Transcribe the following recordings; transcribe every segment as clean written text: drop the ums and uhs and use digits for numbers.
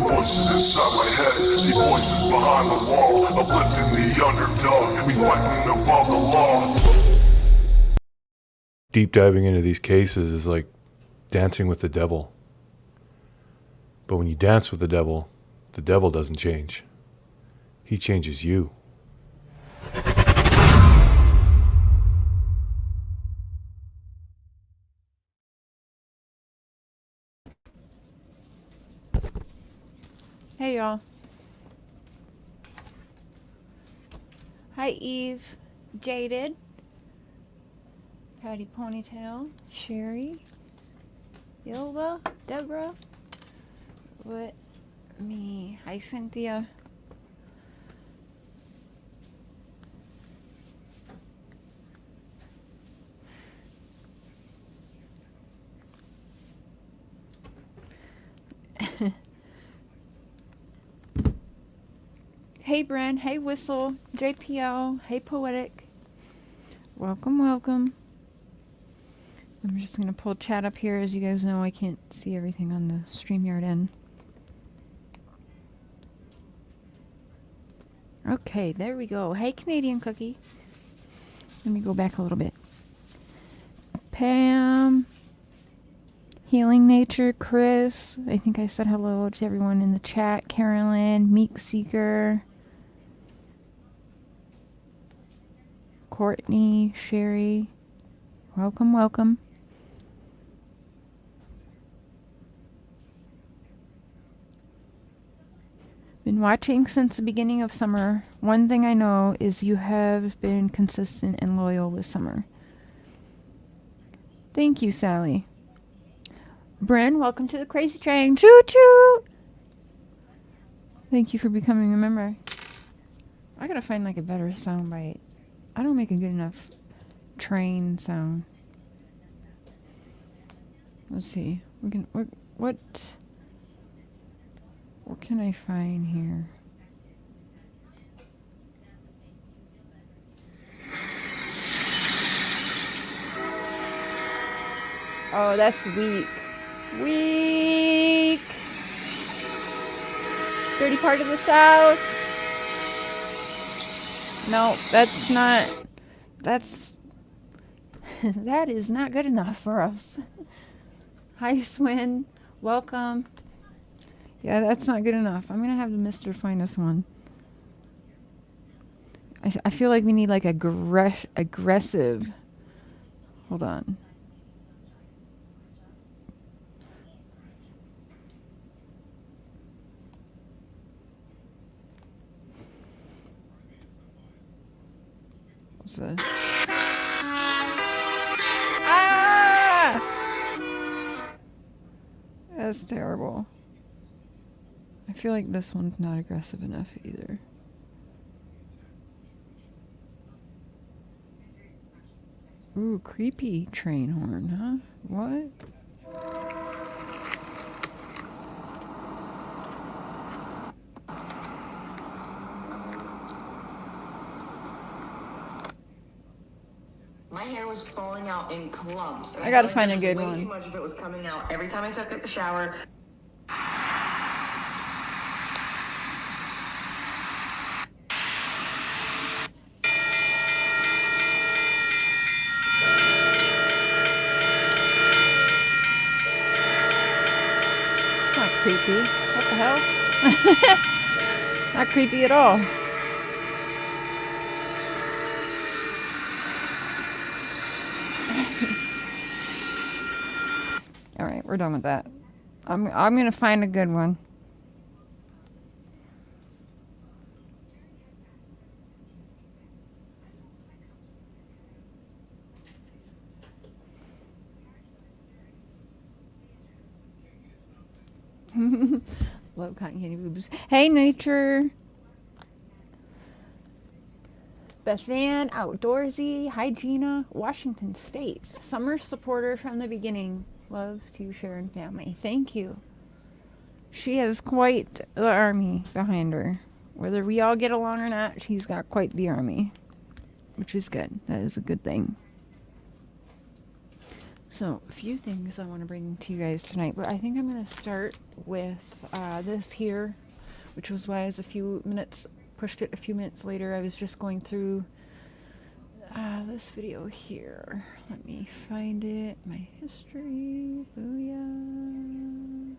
voices inside my head, see voices behind the wall, uplifting the underdog, we fighting above the law. Deep diving into these cases is like dancing with the devil. But when you dance with the devil doesn't change. He changes you. Hey y'all. Hi Eve, Jaded, Patty Ponytail, Sherry, Ilva, Deborah, hi Cynthia. Hey Bren, hey Whistle, JPL, hey Poetic. Welcome, welcome. I'm just gonna pull chat up here. As you guys know, I can't see everything on the StreamYard end. Okay, there we go. Hey Canadian Cookie. Let me go back a little bit. Pam, Healing Nature, Chris. I think I said hello to everyone in the chat. Carolyn, Meek Seeker, Courtney, Sherry. Welcome, welcome. Been watching since the beginning of summer. One thing I know is you have been consistent and loyal with summer. Thank you, Sally. Bryn, welcome to the Crazy Train. Choo choo! Thank you for becoming a member. I gotta find like a better sound bite. I don't make a good enough train sound. Let's see. What can I find here? Oh, that's weak. Weak. Dirty part of the South. No, that's not. That's. That is not good enough for us. Hi, Swin. Welcome. Yeah, that's not good enough. I'm gonna have the Mr. find us one. I feel like we need like aggressive. Hold on. What's this? Ah! That's terrible. I feel like this one's not aggressive enough either. Ooh, creepy train horn, huh? What? My hair was falling out in clumps. I gotta find a good one. Way too much of it was coming out every time I took a shower. It's not creepy. What the hell? Not creepy at all. All right, we're done with that. I'm gonna find a good one. Love cotton candy boobs. Hey, Nature. Beth Van, Outdoorsy. Hi, Gina. Washington State. Summer supporter from the beginning. Loves to share in family. Thank you. She has quite the army behind her. Whether we all get along or not, she's got quite the army. Which is good. That is a good thing. So, a few things I want to bring to you guys tonight, but I think I'm going to start with this here, which was why I was pushed it a few minutes later. I was just going through this video here. Let me find it. My history. Booyah.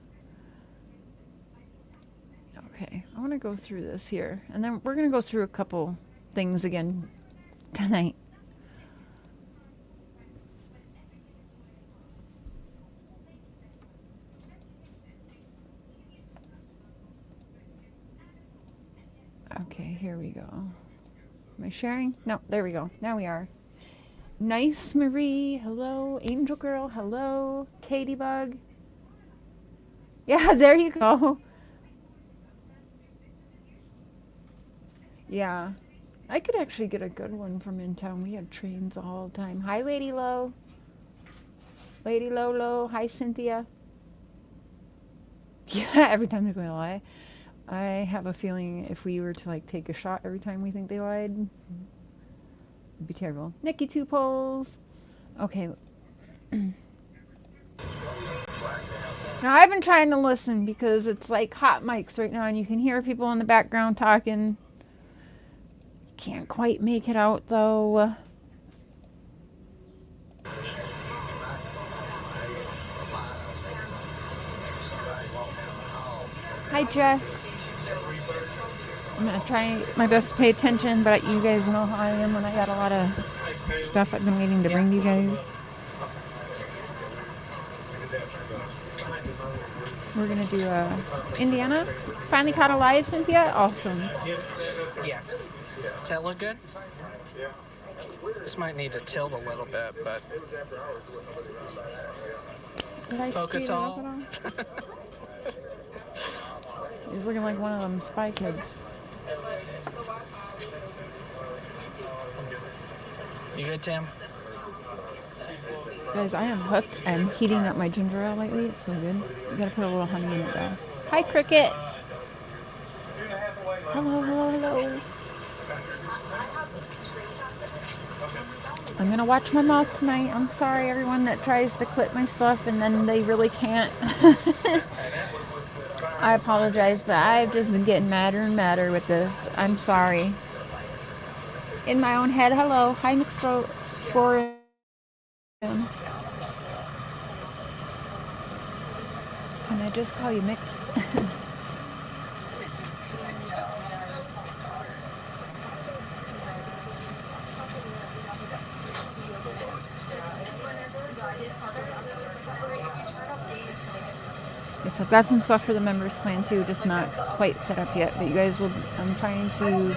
Okay, I want to go through this here, and then we're going to go through a couple things again tonight. Okay, here we go. Am I sharing? No, there we go. Now we are. Nice Marie, hello. Angel Girl, hello. Katie Bug. Yeah, there you go. Yeah, I could actually get a good one from in town. We have trains all the time. Hi, Lady Low. Lady Lolo. Hi, Cynthia. Yeah, every time they go lie. I have a feeling if we were to like take a shot every time we think they lied, it'd be terrible. Nikki Two Poles. Okay. Now I've been trying to listen because it's like hot mics right now and you can hear people in the background talking. Can't quite make it out though. Hi Jess. I'm gonna try my best to pay attention, but you guys know how I am when I got a lot of stuff I've been waiting to bring to you guys. We're gonna do Indiana. Finally caught alive, Cynthia. Awesome. Yeah. Does that look good? This might need to tilt a little bit, but Did I focus speed it up all. at all? He's looking like one of them spy kids. You good, Tim? Guys, I am hooked. I'm heating up my ginger ale lately. It's so good. You gotta put a little honey in it though. Hi, Cricket. Hello, hello, hello. I'm gonna watch my mouth tonight. I'm sorry, everyone that tries to clip my stuff and then they really can't. I apologize, but I've just been getting madder and madder with this. I'm sorry. In my own head, hello. Hi, McSporium. Can I just call you Mick? Yes, I've got some stuff for the members plan too, just not quite set up yet. But you guys will. I'm trying to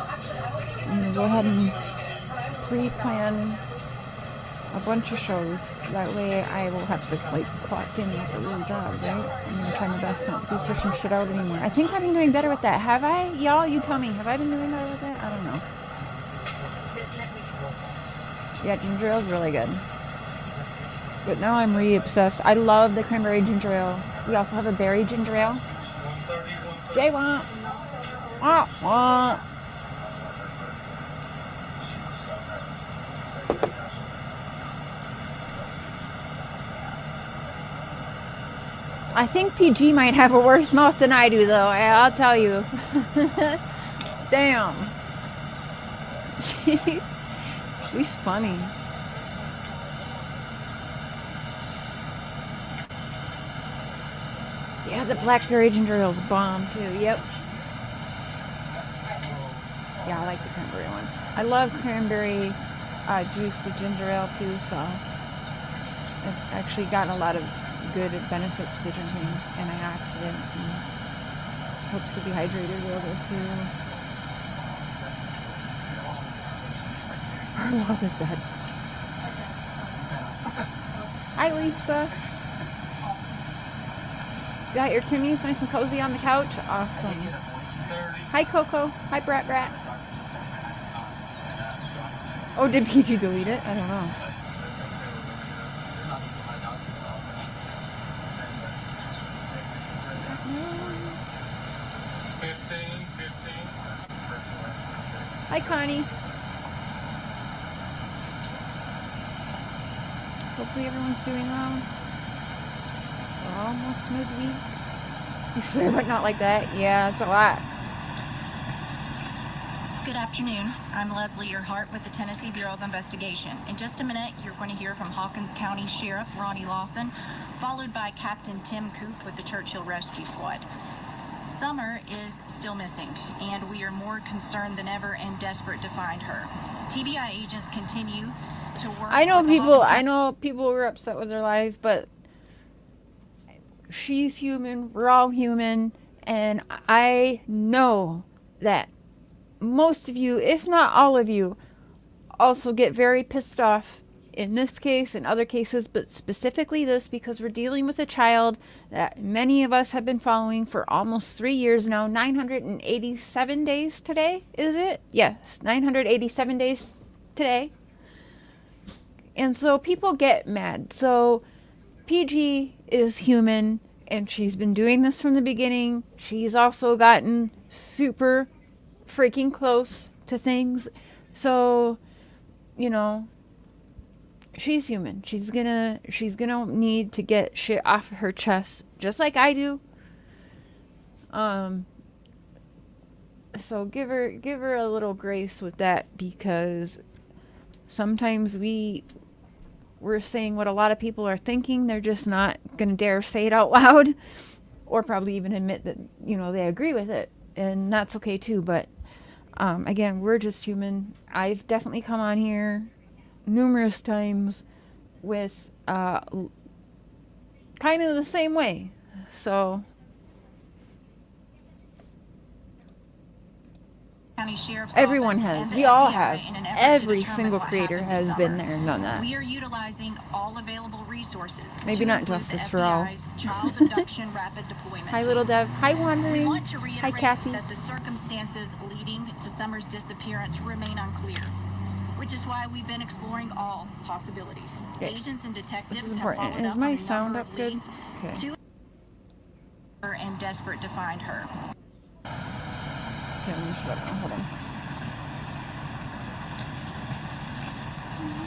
go ahead and pre-plan a bunch of shows. That way I will have to like clock in like a real job, right? I'm gonna try my best not to be pushing shit out anymore. I think I've been doing better with that. Have I? Y'all, you tell me. Have I been doing better with that? I don't know. Yeah, ginger ale is really good. But now I'm re-obsessed. I love the cranberry ginger ale. We also have a berry ginger ale. Jay want. Want. I think PG might have a worse mouth than I do, though. I'll tell you. Damn. She's funny. Yeah, the blackberry ginger ale's bomb, too. Yep. Yeah, I like the cranberry one. I love cranberry juice with ginger ale, too, so I've actually gotten a lot of good benefits to drinking antioxidants and helps keep you hydrated real good too. I love this bed. Hi Lisa. Got your Timmy's nice and cozy on the couch? Awesome. Hi Coco. Hi Brat Brat. Oh, did PG delete it? I don't know. Hi, Connie. Hopefully everyone's doing well. We're almost midweek. You swear, but not like that. Yeah, it's a lot. Good afternoon. I'm Leslie Earhart with the Tennessee Bureau of Investigation. In just a minute, you're going to hear from Hawkins County Sheriff Ronnie Lawson, followed by Captain Tim Coop with the Churchill Rescue Squad. Summer is still missing, and we are more concerned than ever and desperate to find her. TBI agents continue to work. I know with the people. Hawkins I know people were upset with their life, but she's human. We're all human, and I know that most of you, if not all of you, also get very pissed off in this case and other cases, but specifically this, because we're dealing with a child that many of us have been following for almost 3 years now. 987 days today, is it? Yes, 987 days today. And so people get mad. So PG is human, and she's been doing this from the beginning. She's also gotten super freaking close to things. So, you know, she's human. She's gonna need to get shit off her chest, just like I do. So give her a little grace with that, because sometimes we're saying what a lot of people are thinking. They're just not gonna dare say it out loud, or probably even admit that, you know, they agree with it, and that's okay too. But again, we're just human. I've definitely come on here numerous times with kind of the same way. So County Sheriff's everyone Office has. and We the all FBI have. in an effort to Every determine single what creator happened this has been summer. there and done that. We are utilizing all available resources. Maybe to not include justice the for all. FBI's Child Abduction Rapid Deployment Hi, Team. little Dev. Hi, We Wandering. want to Hi, reiterate Kathy. that the circumstances leading to Summer's disappearance remain unclear, which is why we've been exploring all possibilities. Okay. Agents and detectives This is have important. followed Is up my on a sound number up of good? leads Okay. to her and desperate to find her. Okay, let me shut up now. Hold on.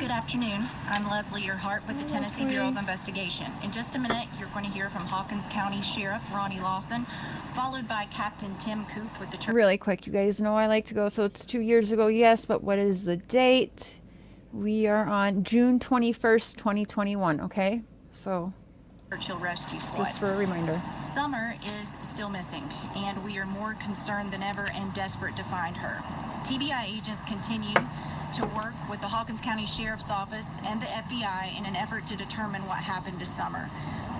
Good afternoon. I'm Leslie Earhart with the Hi, Tennessee Leslie. Bureau of Investigation. In just a minute, you're going to hear from Hawkins County Sheriff Ronnie Lawson, followed by Captain Tim Coop with the Really quick, you guys know I like to go. So it's 2 years ago, yes, but what is the date? We are on June 21st, 2021, okay? So Churchill Rescue Squad. just for a reminder. Summer is still missing, and we are more concerned than ever and desperate to find her. TBI agents continue to work with the Hawkins County Sheriff's Office and the FBI in an effort to determine what happened to Summer.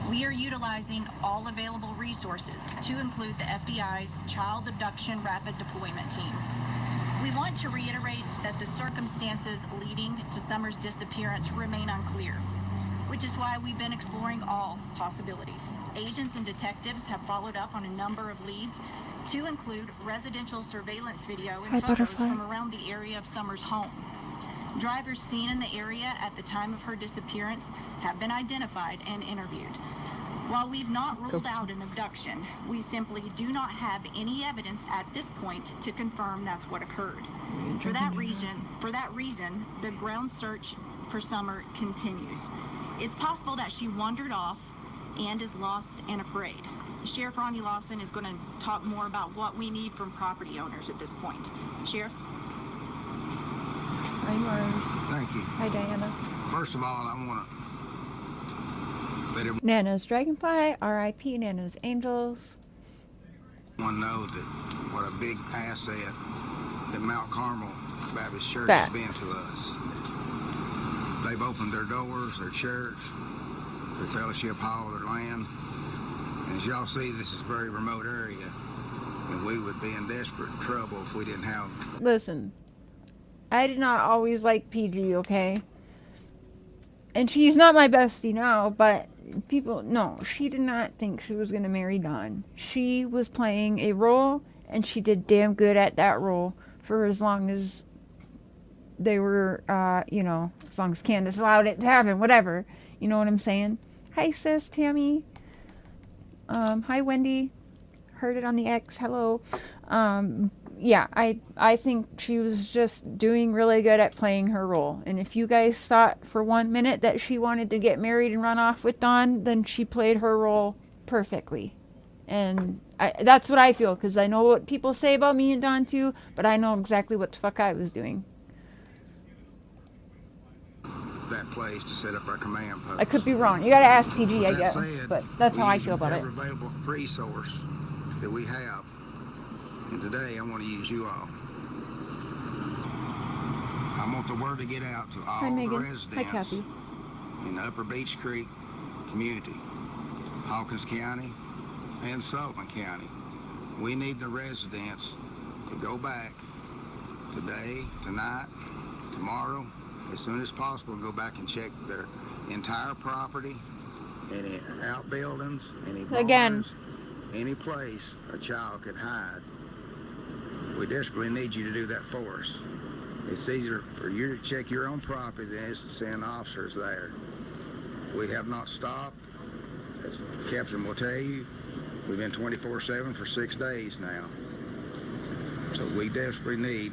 We are utilizing all available resources, to include the FBI's Child Abduction Rapid Deployment Team. We want to reiterate that the circumstances leading to Summer's disappearance remain unclear, which is why we've been exploring all possibilities. Agents and detectives have followed up on a number of leads, to include residential surveillance video and Hi, photos Butterfly. from around the area of Summer's home. Drivers seen in the area at the time of her disappearance have been identified and interviewed. While we've not ruled out an abduction, we simply do not have any evidence at this point to confirm that's what occurred. For that reason, the ground search for Summer continues. It's possible that she wandered off and is lost and afraid. Sheriff Ronnie Lawson is going to talk more about what we need from property owners at this point. Sheriff? Hi, Mars. Thank you. Hi, Diana. First of all, I want to let Nana's Dragonfly, R.I.P. Nana's Angels. everyone know that what a big asset that Mount Carmel Baptist Church Facts. has been to us. They've opened their doors, their church, their fellowship hall, their land. And as y'all see, this is a very remote area, and we would be in desperate trouble if we didn't have. Listen, I did not always like PG, okay? And she's not my bestie now, but no, she did not think she was going to marry Don. She was playing a role, and she did damn good at that role for as long as they were, as long as Candus allowed it to happen, whatever. You know what I'm saying? Hi, sis, Tammy. Hi, Wendy. Heard it on the X. Hello. yeah, I think she was just doing really good at playing her role. And if you guys thought for 1 minute that she wanted to get married and run off with Don, then she played her role perfectly. And that's what I feel, because I know what people say about me and Don too, but I know exactly what the fuck I was doing. That place to set up our command post. I could be wrong. You gotta ask PG, I That guess. said, But that's how we I feel about it. every available resource that we have. And today I want to use you all. I want the word to get out to all Hi, the Megan. residents Hi, Kathy. in the Upper Beach Creek community, Hawkins County and Sullivan County. We need the residents to go back today, tonight, tomorrow, as soon as possible, go back and check their entire property, any outbuildings, any Again. barns, any place a child could hide. We desperately need you to do that for us. It's easier for you to check your own property than it is to send officers there. We have not stopped. As the captain will tell you, we've been 24/7 for 6 days now. So we desperately need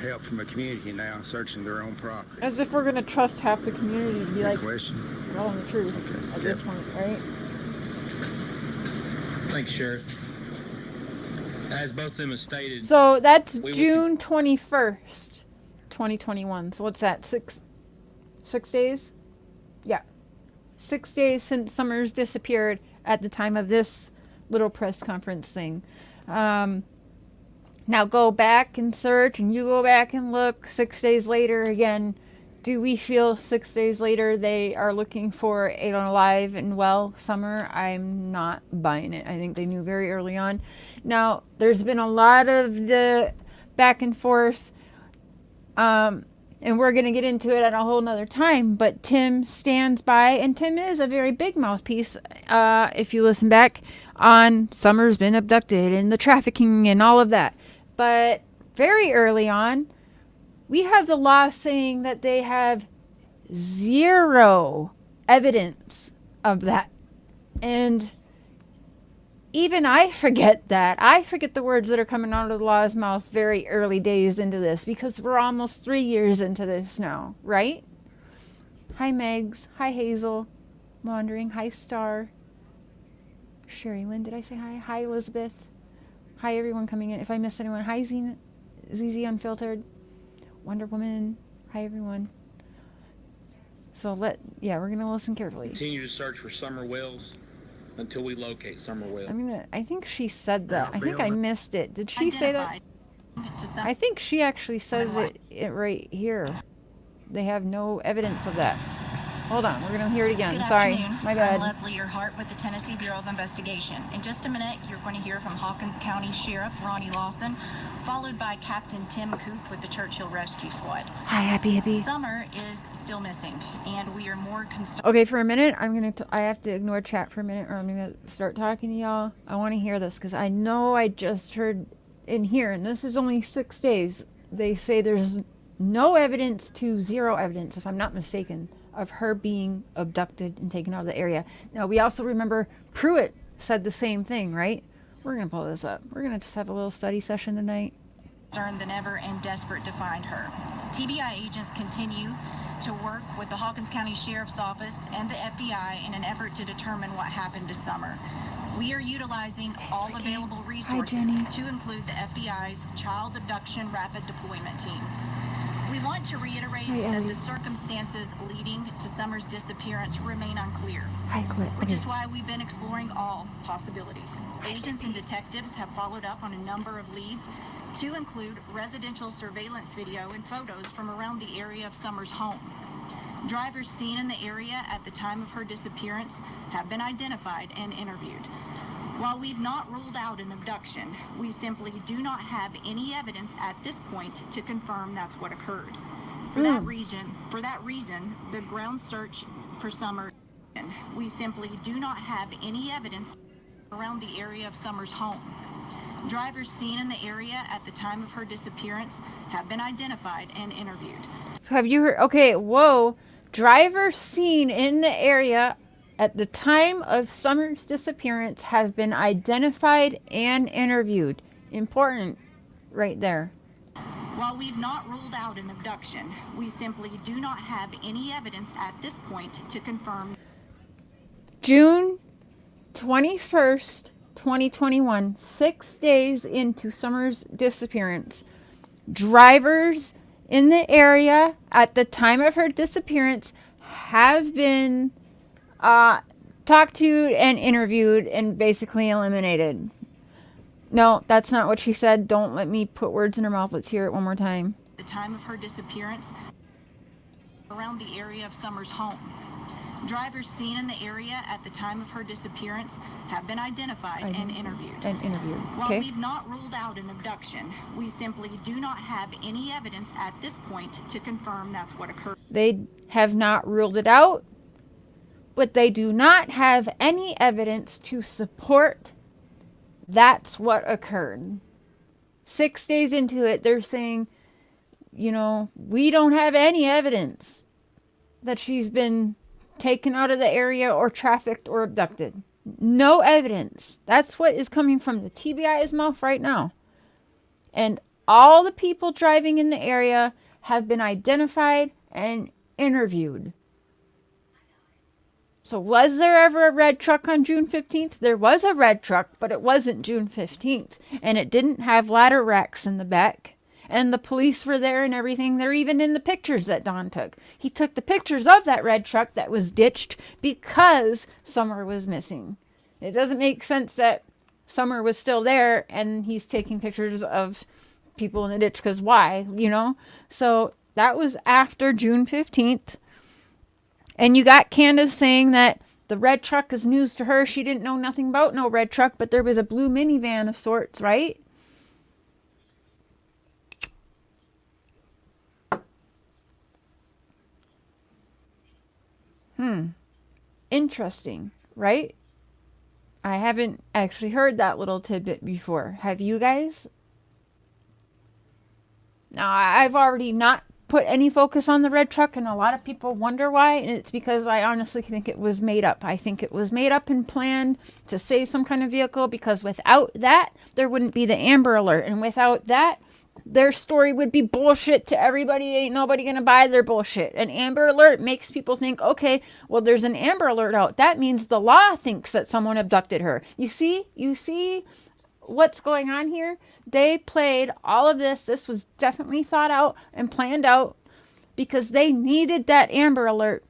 help from the community now searching their own property. As if we're gonna trust half the community to be Good like question. telling the truth Okay. at this point, right? Thanks, Sheriff. As both of them have stated, So that's will June 21st, 2021. So what's that? Six days? Yeah. 6 days since Summers disappeared at the time of this little press conference thing. Now go back and search, and you go back and look 6 days later again. Do we feel 6 days later they are looking for an alive and well Summer? I'm not buying it. I think they knew very early on. Now, there's been a lot of the back and forth, and we're going to get into it at a whole nother time, but Tim stands by, and Tim is a very big mouthpiece, if you listen back, on Summer's been abducted and the trafficking and all of that. But very early on, we have the law saying that they have zero evidence of that. And even I forget that. I forget the words that are coming out of the law's mouth very early days into this, because we're almost 3 years into this now, right? Hi, Megs. Hi, Hazel. Wandering. Hi, Star. Sherry Lynn, did I say hi? Hi, Elizabeth. Hi, everyone coming in. If I missed anyone, hi, ZZ Unfiltered. Wonder Woman. Hi, everyone. So we're going to listen carefully. continue to search for Summer Wells until we locate Summer Wells. I think she said that. I think I missed it. Did she say that? I think she actually says it right here. They have no evidence of that. Hold on, we're going to hear it again. Good Sorry, afternoon. my bad. I'm Leslie Earhart with the Tennessee Bureau of Investigation. In just a minute, you're going to hear from Hawkins County Sheriff Ronnie Lawson, followed by Captain Tim Coop with the Churchill Rescue Squad. Hi, Happy. Summer is still missing, and we are more concerned. Okay, for a minute, I have to ignore chat for a minute, or I'm going to start talking to y'all. I want to hear this, because I know I just heard in here, and this is only 6 days, they say there's no evidence to zero evidence, if I'm not mistaken, of her being abducted and taken out of the area. Now, we also remember Pruitt said the same thing, right? We're going to pull this up. We're going to just have a little study session tonight. Concerned than ever and desperate to find her. TBI agents continue to work with the Hawkins County Sheriff's Office and the FBI in an effort to determine what happened to Summer. We are utilizing all available resources to include the FBI's Child Abduction Rapid Deployment Team. We want to reiterate that the circumstances leading to Summer's disappearance remain unclear, which is why we've been exploring all possibilities. Agents and detectives have followed up on a number of leads, to include residential surveillance video and photos from around the area of Summer's home. Drivers seen in the area at the time of her disappearance have been identified and interviewed. While we've not ruled out an abduction, we simply do not have any evidence at this point to confirm that's what occurred. For that reason, the ground search for Summer, we simply do not have any evidence around the area of Summer's home. Drivers seen in the area at the time of her disappearance have been identified and interviewed. Have you heard? Okay, whoa. Drivers seen in the area at the time of Summer's disappearance have been identified and interviewed. Important. right there. While we've not ruled out an abduction, we simply do not have any evidence at this point to confirm. June 21st, 2021, 6 days into Summer's disappearance. Drivers in the area at the time of her disappearance have been talked to and interviewed and basically eliminated. No, that's not what she said. Don't let me put words in her mouth. Let's hear it one more time. The time of her disappearance, around the area of Summer's home. Drivers seen in the area at the time of her disappearance have been identified and interviewed. While Okay. we've not ruled out an abduction, we simply do not have any evidence at this point to confirm that's what occurred. They have not ruled it out, but they do not have any evidence to support that's what occurred. 6 days into it, they're saying, you know, we don't have any evidence that she's been taken out of the area or trafficked or abducted. No evidence. That's what is coming from the TBI's mouth right now. And all the people driving in the area have been identified and interviewed. So was there ever a red truck on June 15th? There was a red truck, but it wasn't June 15th. And it didn't have ladder racks in the back. And the police were there and everything. They're even in the pictures that Don took. He took the pictures of that red truck that was ditched because Summer was missing. It doesn't make sense that Summer was still there and he's taking pictures of people in the ditch, because why, you know? So that was after June 15th. And you got Candus saying that the red truck is news to her. She didn't know nothing about no red truck, but there was a blue minivan of sorts, right? Interesting, right? I haven't actually heard that little tidbit before. Have you guys? Now, I've already not put any focus on the red truck, and a lot of people wonder why, and it's because I honestly think it was made up. I think it was made up and planned to say some kind of vehicle, because without that, there wouldn't be the Amber Alert, and without that, their story would be bullshit to everybody. Ain't nobody gonna buy their bullshit. An Amber Alert makes people think, okay, well, there's an Amber Alert out. That means the law thinks that someone abducted her. You see what's going on here? They played all of this. This was definitely thought out and planned out because they needed that Amber Alert,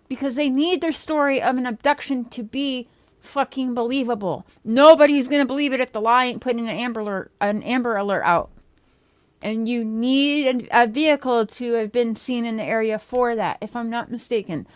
because they need their story of an abduction to be fucking believable. Nobody's gonna believe it if the law ain't putting an Amber Alert out. And you need a vehicle to have been seen in the area for that, if I'm not mistaken.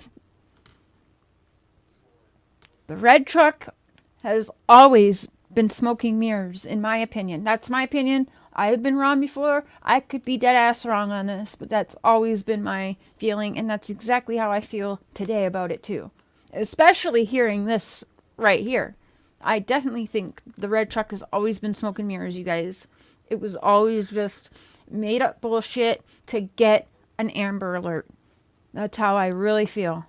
The red truck has always been smoking mirrors, in my opinion. That's my opinion. I've been wrong before. I could be dead ass wrong on this, but that's always been my feeling, and that's exactly how I feel today about it too. Especially hearing this right here. I definitely think the red truck has always been smoking mirrors, you guys. It was always just made up bullshit to get an Amber Alert. That's how I really feel.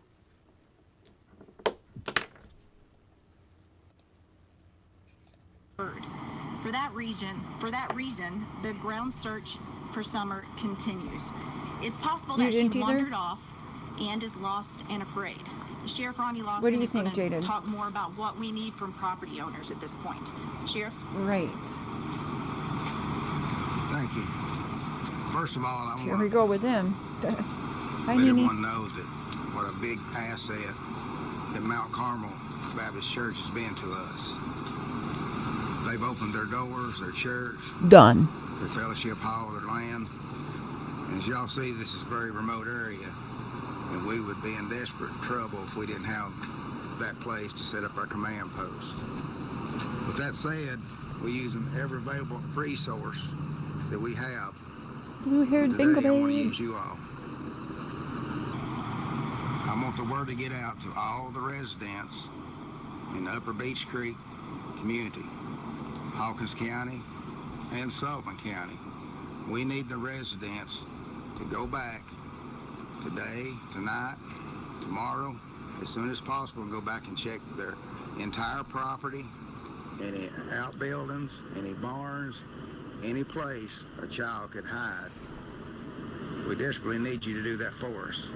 For that reason, the ground search for Summer continues. It's possible that she wandered off and is lost and afraid. Sheriff Ronnie Lawson is going to talk more about what we need from property owners at this point. Sheriff? Right. Thank you. First of all, Here we go with him. let everyone know that what a big asset that Mount Carmel Baptist Church has been to us. They've opened their doors, their church, Done. their fellowship hall, their land. And as y'all see, this is a very remote area, and we would be in desperate trouble if we didn't have that place to set up our command post. With that said, we use every available resource that we have. Blue-haired bingo Today, I want to baby. use you all. I want the word to get out to all the residents in the Upper Beach Creek community, Hawkins County and Sullivan County. We need the residents to go back today, tonight, tomorrow, as soon as possible, and go back and check their entire property, any outbuildings, any barns, any place a child could hide, we desperately need you to do that for us.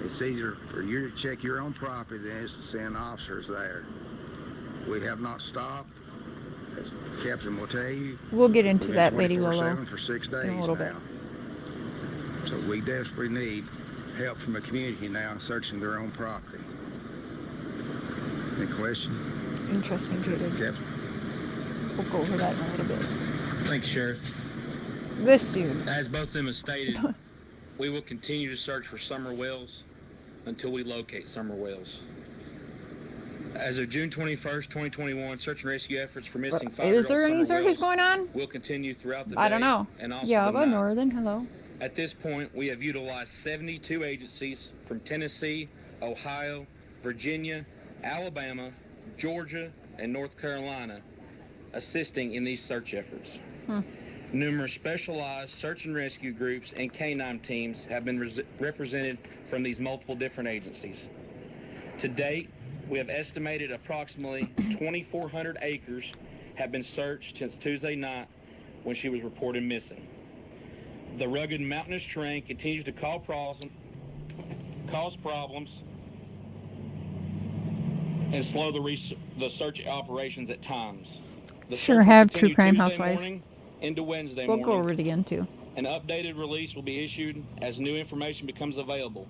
It's easier for you to check your own property than it is to send officers there. We have not stopped, as Captain will tell you. We'll get into We've that, been Lady Lolo, 24/7 for 6 days in a little now. bit. So we desperately need help from the community now in searching their own property. Any question? Interesting, Jaded. Captain? We'll go over that in a little bit. Thank you, Sheriff. This dude. As both of them have stated, we will continue to search for Summer Wells until we locate Summer Wells. As of June 21st, 2021, search and rescue efforts for missing 5-year-old Is there any Summer searches Wells going on? will continue throughout the day. I don't know. And also Yeah, the but night. Northern, hello. At this point, we have utilized 72 agencies from Tennessee, Ohio, Virginia, Alabama, Georgia, and North Carolina assisting in these search efforts. Numerous specialized search and rescue groups and canine teams have been represented from these multiple different agencies. To date, we have estimated approximately 2,400 acres have been searched since Tuesday night when she was reported missing. The rugged mountainous terrain continues to cause problems and slow the search operations at times. The Sure search will have continue True Crime Tuesday Housewife. morning into Wednesday We'll morning. go over it again, too. An updated release will be issued as new information becomes available.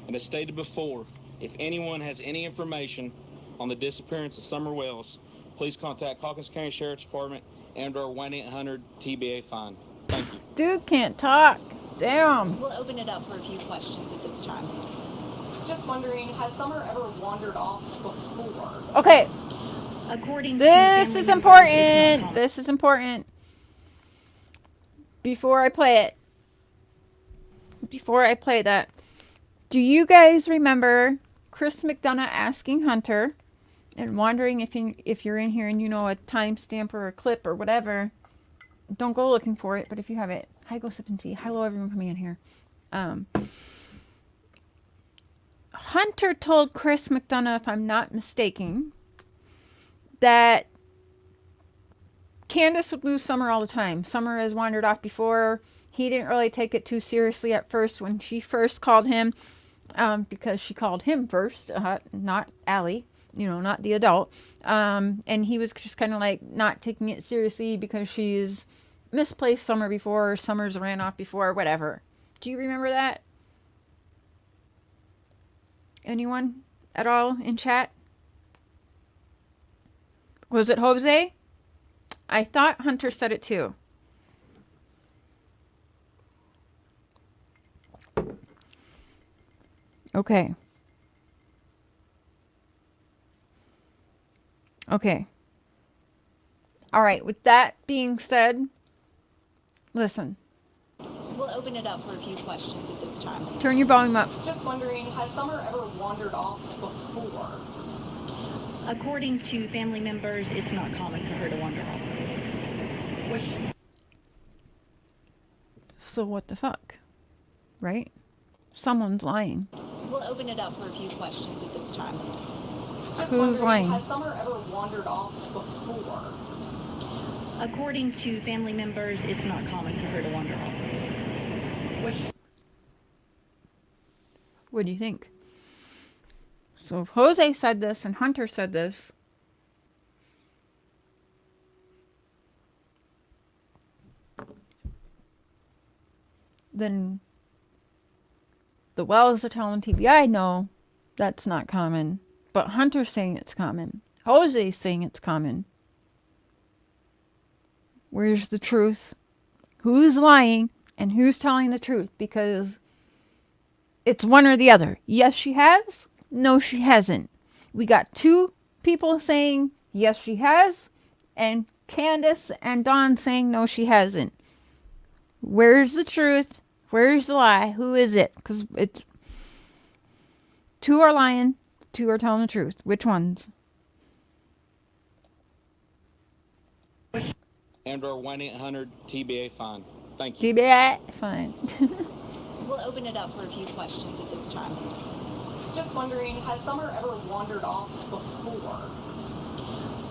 And as stated before, if anyone has any information on the disappearance of Summer Wells, please contact Hawkins County Sheriff's Department and our 1-800-TBA fine. Thank you. Dude can't talk. Damn. We'll open it up for a few questions at this time. Just wondering, has Summer ever wandered off before? Okay, According this to is family members, important. it's not This is important. Before I play that, do you guys remember Chris McDonough asking Hunter and wondering if you're in here and you know a timestamp or a clip or whatever? Don't go looking for it, but if you have it, hi, go sip and see. Hello, everyone coming in here. Hunter told Chris McDonough, if I'm not mistaken, that Candus would lose Summer all the time. Summer has wandered off before. He didn't really take it too seriously at first when she first called him, because she called him first, not Allie, not the adult. And he was just kind of like not taking it seriously because she's misplaced Summer before, or Summer's ran off before, or whatever. Do you remember that? Anyone at all in chat? Was it Jose? I thought Hunter said it too. Okay. Okay. All right. With that being said, listen. We'll open it up for a few questions at this time. Turn your volume up. Just wondering, has Summer ever wandered off before? According to family members, it's not common for her to wander off. So what the fuck? Right? Someone's lying. We'll open it up for a few questions at this time. Just Who's wondering, lying? has Summer ever wandered off before? According to family members, it's not common for her to wander off. What do you think? So if Jose said this and Hunter said this, then the Wells are telling TBI, no, that's not common. But Hunter's saying it's common. Jose's saying it's common. Where's the truth? Who's lying and who's telling the truth? Because it's one or the other. Yes, she has. No, she hasn't. We got two people saying, yes, she has. And Candus and Dawn saying, no, she hasn't. Where's the truth? Where's the lie? Who is it? Because it's two are lying, two are telling the truth. Which ones? And our 1-800-TBA fine. Thank you. TBI? Fine. We'll open it up for a few questions at this time. Just wondering, has Summer ever wandered off before?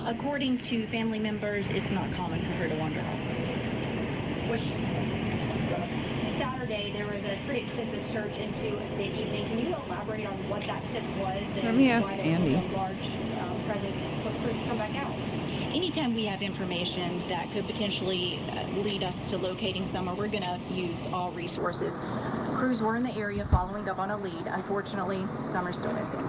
According to family members, it's not common for her to wander off. Saturday, there was a pretty extensive search into the evening. Can you elaborate on what that tip was and Let me ask why there was Andy. such a large presence of crews come back out? Anytime we have information that could potentially lead us to locating someone, we're going to use all resources. Crews were in the area following up on a lead. Unfortunately, some are still missing.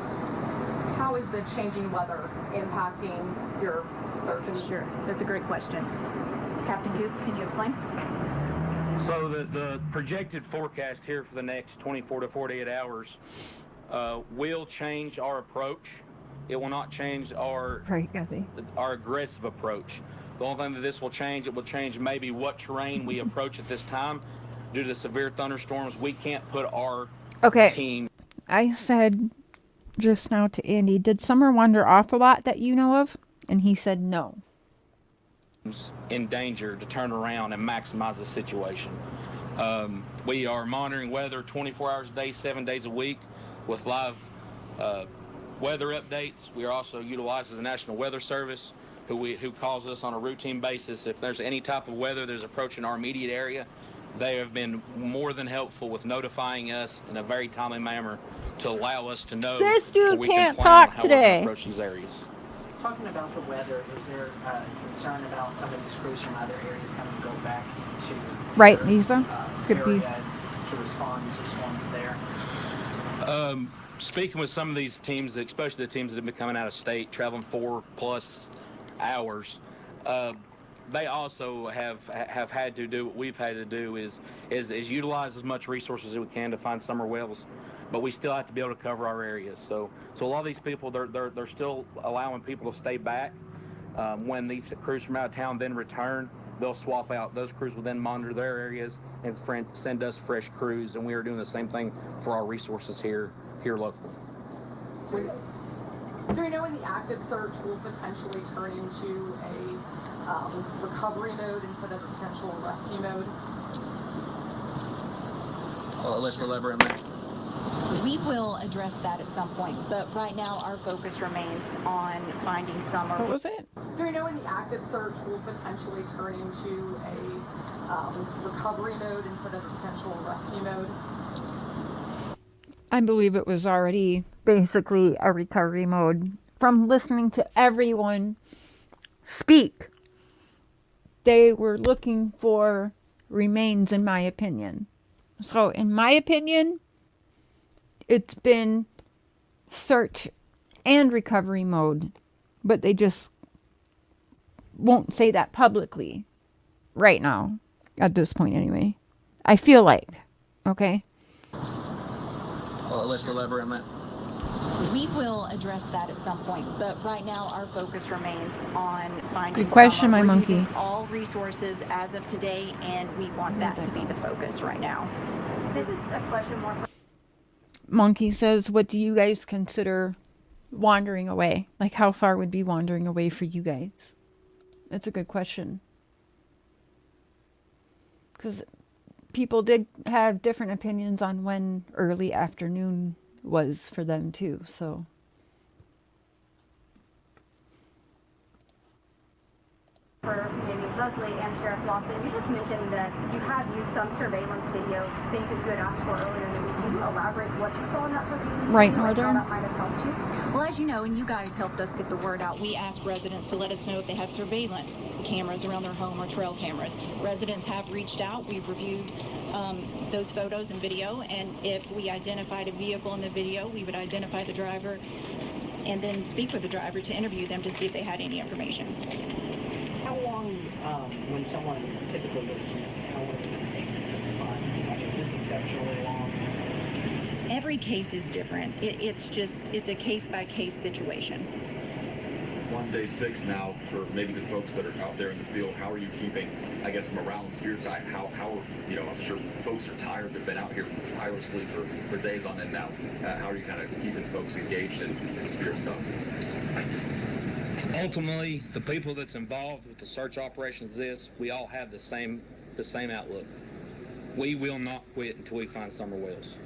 How is the changing weather impacting your search? Sure, that's a great question. Captain Coop, can you explain? So the projected forecast here for the next 24 to 48 hours will change our approach. It will not change our aggressive approach. The only thing that this will change, it will change maybe what terrain we approach at this time. Due to severe thunderstorms, we can't put our team. I said just now to Andy, did summer wander off a lot that you know of? And he said no. In danger to turn around and maximize the situation. We are monitoring weather 24 hours a day, 7 days a week with live weather updates. We are also utilizing the National Weather Service, who calls us on a routine basis. If there's any type of weather that's approaching our immediate area, they have been more than helpful with notifying us in a very timely manner to allow us to know. This dude we can't can plan talk on how we're gonna today. approach these areas. Talking about the weather, is there concern about some of these crews from other areas having to go back to Right, their, Lisa? Could be. area to respond to storms there? Speaking with some of these teams, especially the teams that have been coming out of state, traveling 4+ hours, they also have had to do what we've had to do is utilize as much resources as we can to find summer wells, but we still have to be able to cover our areas. So a lot of these people, they're still allowing people to stay back. When these crews from out of town then return, they'll swap out. Those crews will then monitor their areas and send us fresh crews, and we are doing the same thing for our resources here locally. Do we know when the active search will potentially turn into a recovery mode instead of a potential rescue mode? Let's elaborate on that. We will address that at some point, but right now our focus remains on finding summer. What was it? Do we know when the active search will potentially turn into a recovery mode instead of a potential rescue mode? I believe it was already basically a recovery mode. From listening to everyone speak, they were looking for remains, in my opinion. So, in my opinion, it's been search and recovery mode, but they just won't say that publicly right now, at this point anyway. I feel like, okay? Let's elaborate on that. We will address that at some point, but right now our focus remains on finding Good question, summer. my We're monkey. using all resources as of today, and we want that to be the focus right now. This is a question more for Monkey says, what do you guys consider wandering away? Like, how far would be wandering away for you guys? That's a good question. Because people did have different opinions on when early afternoon was for them too, so. for maybe Leslie and Sheriff Lawson. You just mentioned that you have used some surveillance video, things that you had asked for earlier in the week. Can you elaborate what you saw in that surveillance Right, video and how Northern? that might have helped you? Well, as you know, and you guys helped us get the word out, we asked residents to let us know if they had surveillance cameras around their home or trail cameras. Residents have reached out. We've reviewed those photos and video, and if we identified a vehicle in the video, we would identify the driver and then speak with the driver to interview them to see if they had any information. How long, when someone typically goes missing, how long does it take to find? Like, is this exceptionally long? Every case is different. It's a case-by-case situation. On day 6 now, for maybe the folks that are out there in the field, how are you keeping, I guess, morale and spirits? How you know, I'm sure folks are tired. They've been out here tirelessly for days on end now. How are you kind of keeping folks engaged and spirits up? Ultimately, the people that's involved with the search operations, we all have the same outlook. We will not quit until we find summer wells.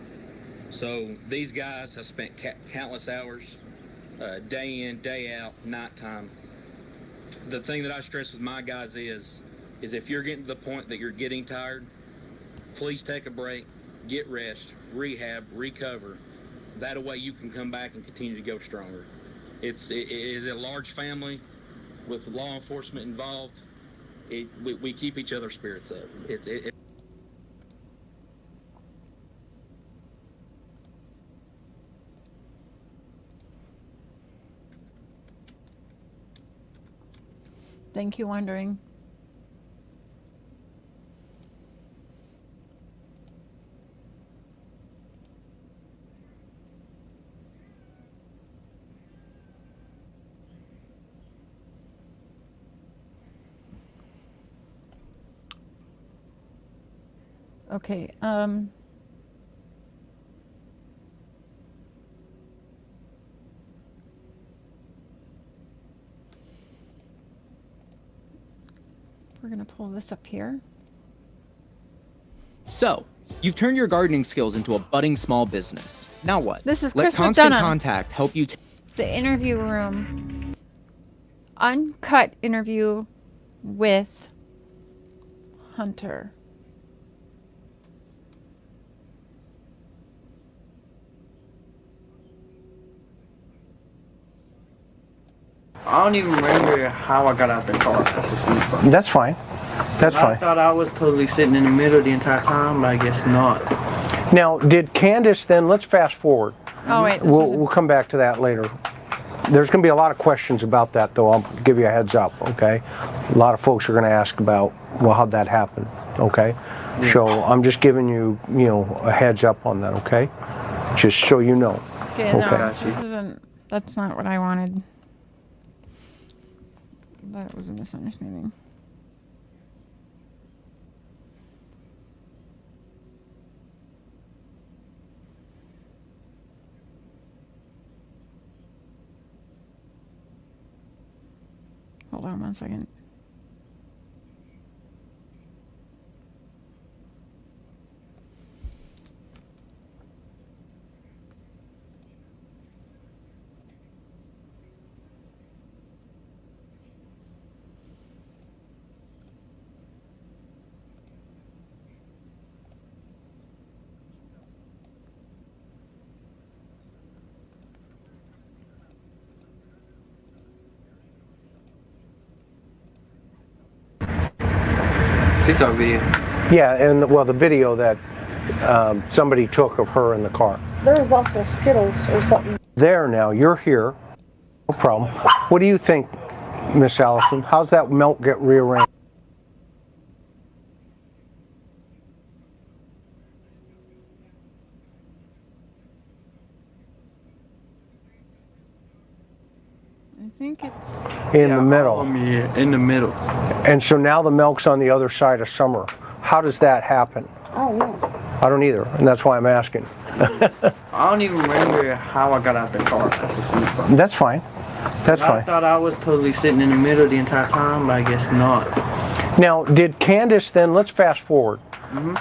So these guys have spent countless hours, day in, day out, nighttime. The thing that I stress with my guys is is if you're getting to the point that you're getting tired, please take a break, get rest, rehab, recover. That way you can come back and continue to go stronger. It is a large family with law enforcement involved. We keep each other's spirits up. Thank you, Wondering. Okay, we're gonna pull this up here. So, you've turned your gardening skills into a budding small business. Now what? This is Let Chris Constant McDonough. Contact help you. The interview room. Uncut interview with Hunter. I don't even remember how I got out the car. That's the funny part. That's fine. That's I fine. thought I was totally sitting in the middle the entire time, but I guess not. Now, did Candus then, let's fast forward. Oh, wait. We'll come back to that later. There's going to be a lot of questions about that, though. I'll give you a heads up, okay? A lot of folks are going to ask about, well, how'd that happen, okay? Yeah. So I'm just giving you, a heads up on that, okay? Just so you know. Okay, no, this isn't, that's not what I wanted. That was a misunderstanding. Hold on 1 second. TikTok video. Yeah, and the video that somebody took of her in the car. There was also Skittles or something. There now, you're here. No problem. What do you think, Miss Allison? How's that milk get rearranged? I think it's In the middle. In the middle. And so now the milk's on the other side of Summer. How does that happen? Oh, yeah. I don't either, and that's why I'm asking. I don't even remember how I got out the car. That's the funny part. That's fine. That's I fine. thought I was totally sitting in the middle the entire time, but I guess not. Now, did Candus then, let's fast forward.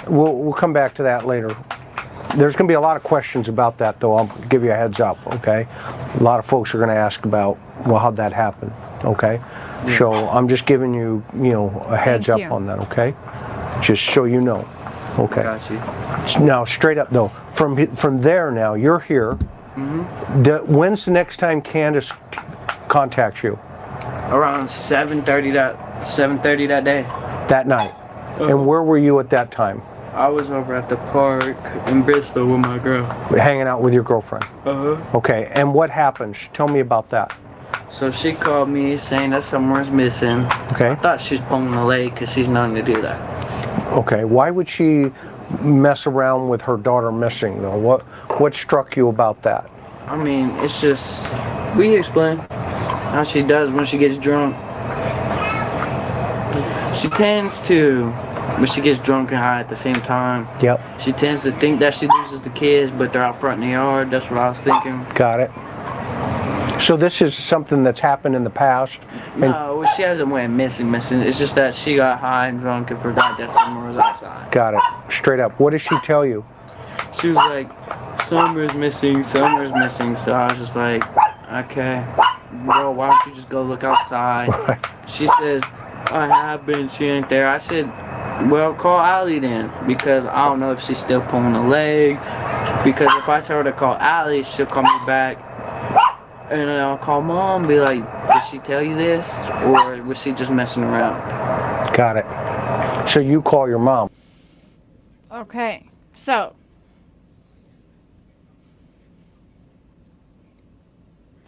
We'll come back to that later. There's going to be a lot of questions about that, though. I'll give you a heads up, okay? A lot of folks are going to ask about, well, how'd that happen, okay? Yeah. So I'm just giving you, a heads Thank up you. on that, okay? Just so you know, okay? Got you. Now, straight up, though, from there now, you're here. When's the next time Candus contacts you? Around 7:30 that day. That night. And where were you at that time? I was over at the park in Bristol with my girl. Hanging out with your girlfriend. Uh-huh. Okay, and what happened? Tell me about that. So she called me saying that someone's missing. Okay. I thought she was pulling a leg because she's known to do that. Okay, why would she mess around with her daughter missing, though? What struck you about that? I mean, it's just, we explain how she does when she gets drunk. She tends to, when she gets drunk and high at the same time. Yep. She tends to think that she loses the kids, but they're out front in the yard. That's what I was thinking. Got it. So this is something that's happened in the past? No, well, she hasn't went missing. It's just that she got high and drunk and forgot that Summer was outside. Got it. Straight up. What did she tell you? She was like, Summer's missing. So I was just like, okay, bro, why don't you just go look outside? She says, I have been. She ain't there. I said, well, call Allie then, because I don't know if she's still pulling a leg. Because if I tell her to call Allie, she'll call me back, and then I'll call Mom, be like, did she tell you this, or was she just messing around? Got it. So you call your mom. Okay, so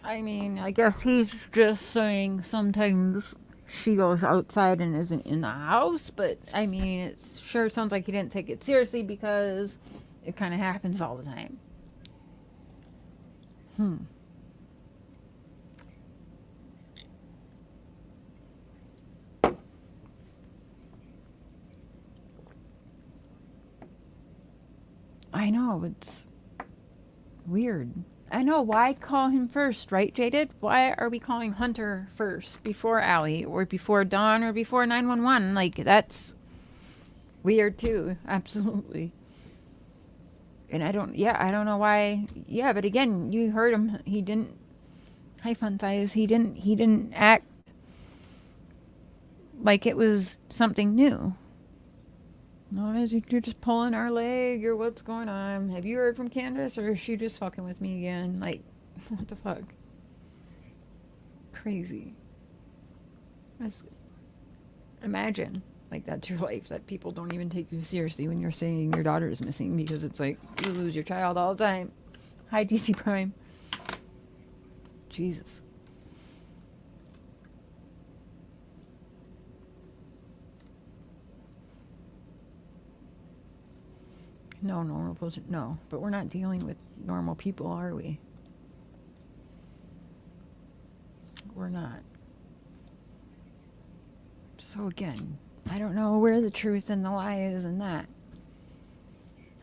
I mean, I guess he's just saying sometimes she goes outside and isn't in the house, but I mean, it sure sounds like he didn't take it seriously because it kind of happens all the time. I know, it's weird. I know, why call him first, right, Jaded? Why are we calling Hunter first before Allie or before Dawn or before 911? Like, that's weird too, absolutely. And I don't know why. Yeah, but again, you heard him. He didn't, hi Fun Size, he didn't act like it was something new. No, you're just pulling our leg, or what's going on? Have you heard from Candus, or is she just fucking with me again? Like, what the fuck? Crazy. Imagine, like, that's your life, that people don't even take you seriously when you're saying your daughter is missing, because it's like, you lose your child all the time. Hi, DC Prime. Jesus. No, normal person. No, but we're not dealing with normal people, are we? We're not. So again, I don't know where the truth and the lie is in that.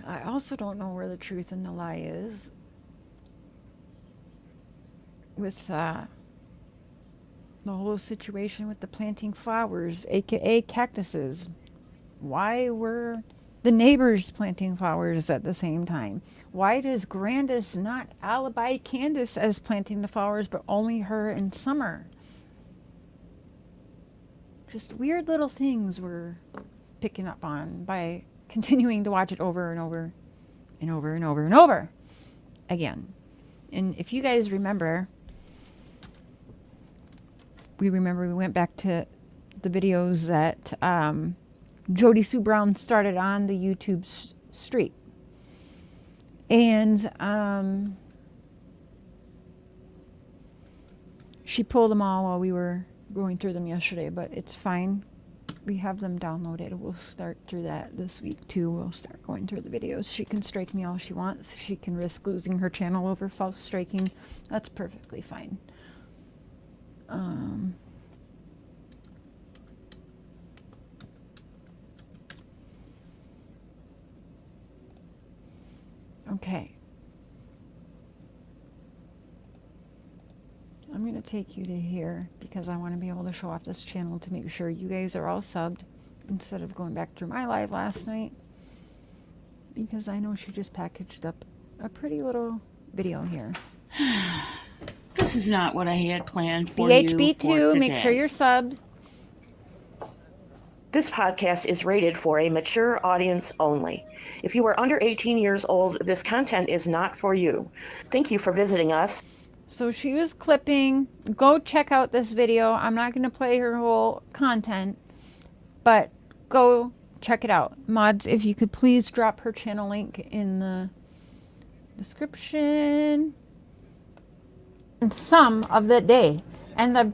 I also don't know where the truth and the lie is with the whole situation with the planting flowers, aka cactuses. Why were the neighbors planting flowers at the same time? Why does Grandus not alibi Candus as planting the flowers, but only her in summer? Just weird little things we're picking up on by continuing to watch it over and over and over and over and over again. And if you guys remember, we went back to the videos that Jody Sue Brown started on the YouTube street. And she pulled them all while we were going through them yesterday, but it's fine. We have them downloaded. We'll start through that this week too. We'll start going through the videos. She can strike me all she wants. She can risk losing her channel over false striking. That's perfectly fine. Okay. I'm going to take you to here because I want to be able to show off this channel to make sure you guys are all subbed instead of going back through my live last night, because I know she just packaged up a pretty little video here. This is not what I had planned for you for BHB2, make today. sure you're subbed. This podcast is rated for a mature audience only. If you are under 18 years old, this content is not for you. Thank you for visiting us. So she was clipping. Go check out this video. I'm not going to play her whole content, but go check it out. Mods, if you could please drop her channel link in the description. And some of the day. And the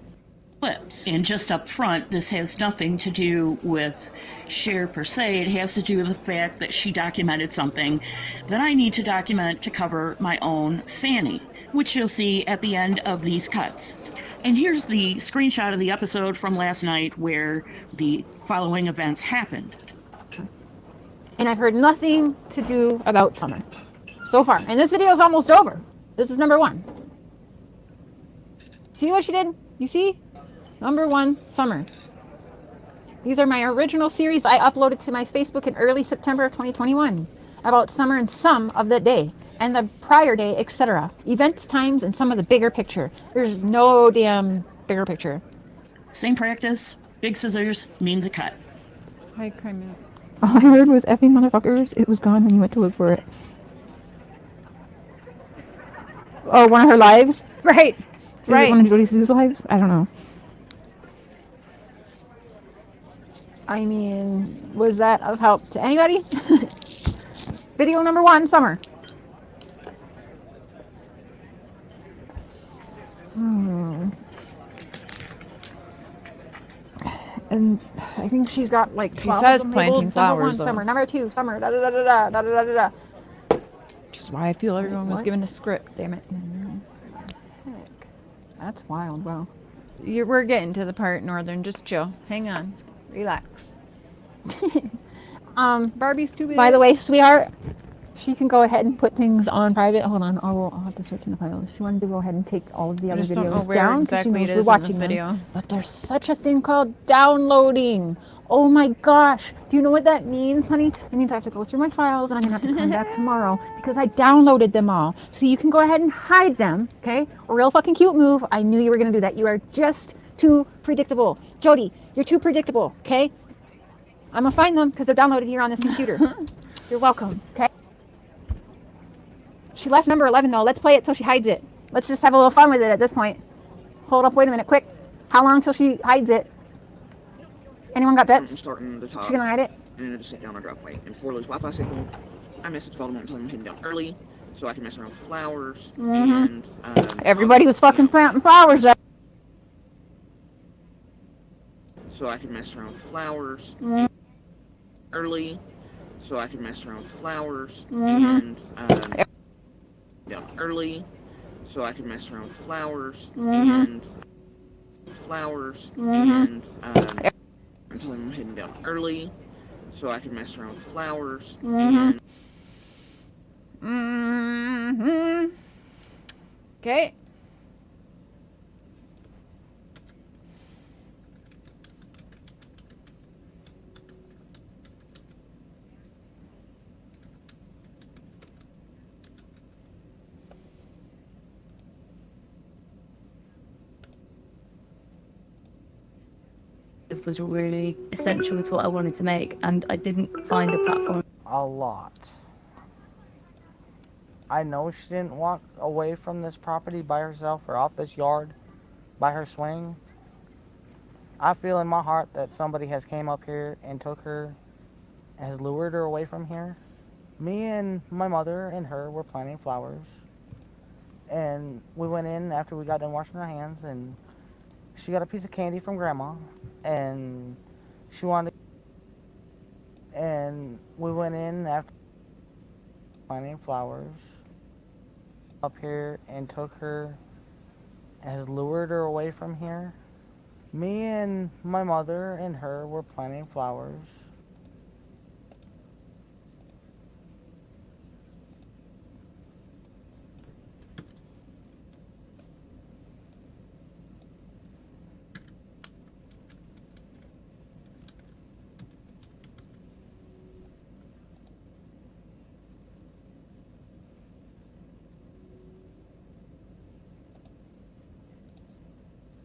clips. And just up front, this has nothing to do with Cher per se. It has to do with the fact that she documented something that I need to document to cover my own fanny, which you'll see at the end of these cuts. And here's the screenshot of the episode from last night where the following events happened. And I've heard nothing to do about summer so far. And this video is almost over. This is number 1. See what she did? You see? Number 1, summer. These are my original series I uploaded to my Facebook in early September of 2021 about summer and some of the day and the prior day, etc. Events, times, and some of the bigger picture. There's no damn bigger picture. Same practice, Big scissors means a cut. Hi, crime. All I heard was effing motherfuckers. It was gone when you went to look for it. Oh, one of her lives? Right. Right. One of Jody Sue's lives? I don't know. I mean, was that of help to anybody? Video number 1, Summer. And I think she's got like 12 says of them planting labeled. flowers, Number 1, though. Summer. Number 2, Summer. Da da da da da da da da. Which is why I feel everyone was What? given a script, damn it. Heck. That's wild. Wow. We're getting to the part, Northern. Just chill. Hang on. Relax. Barbie's too big. By the way, sweetheart, she can go ahead and put things on private. Hold on. I'll have to search in the files. She wanted to go ahead and take all of the other just don't know videos where down. exactly She it knows is we're in this watching video. them. But there's such a thing called downloading. Oh my gosh. Do you know what that means, honey? It means I have to go through my files and I'm going to have to come back tomorrow because I downloaded them all. So you can go ahead and hide them, okay? A real fucking cute move. I knew you were going to do that. You are just too predictable. Jody, you're too predictable, okay? I'm going to find them because they're downloaded here on this computer. You're welcome, okay? She left number 11 though. Let's play it till she hides it. Let's just have a little fun with it at this point. Hold up, wait a minute, quick. How long till she hides it? Anyone got bets? I'm starting the top. She gonna hide it? And I just sent down our driveway. And for those Wi-Fi signal, I messaged development and told them to hit down early so I can mess around with flowers. And Everybody was fucking planting flowers up. so I can mess around with flowers early, so I can mess around with flowers and down early, so I can mess around with flowers and I'm telling them I'm heading down early, so I can mess around with flowers and Okay. It was really essential to what I wanted to make, and I didn't find a platform. A lot. I know she didn't walk away from this property by herself or off this yard by her swing. I feel in my heart that somebody has came up here and took her and has lured her away from here. Me and my mother and her were planting flowers. And we went in after we got done washing our hands, and she got a piece of candy from Grandma, and she wanted to, and we went in after planting flowers up here and took her and has lured her away from here. Me and my mother and her were planting flowers.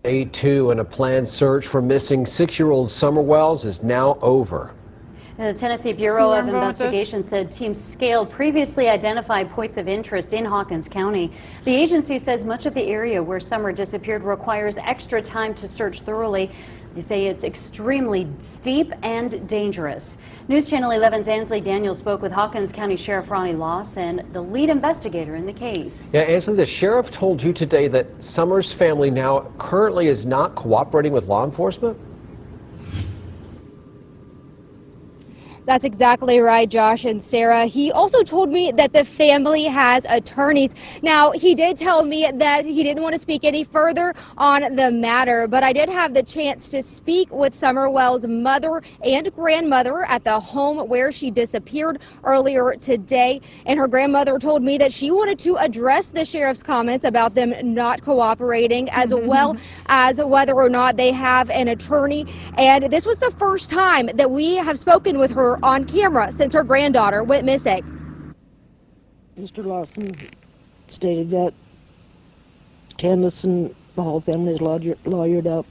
Day 2 and a planned search for missing 6-year-old Summer Wells is now over. The Tennessee Bureau of Investigation said teams scaled previously identified points of interest in Hawkins County. The agency says much of the area where Summer disappeared requires extra time to search thoroughly. They say it's extremely steep and dangerous. News Channel 11's Ansley Daniels spoke with Hawkins County Sheriff Ronnie Loss and the lead investigator in the case. Yeah, Ansley, the sheriff told you today that Summer's family now currently is not cooperating with law enforcement? That's exactly right, Josh and Sarah. He also told me that the family has attorneys. Now, he did tell me that he didn't want to speak any further on the matter, but I did have the chance to speak with Summer Wells' mother and grandmother at the home where she disappeared earlier today. And her grandmother told me that she wanted to address the sheriff's comments about them not cooperating, as well as whether or not they have an attorney. And this was the first time that we have spoken with her on camera since her granddaughter went missing. Mr. Lawson stated that Candus and the whole family is lawyered up.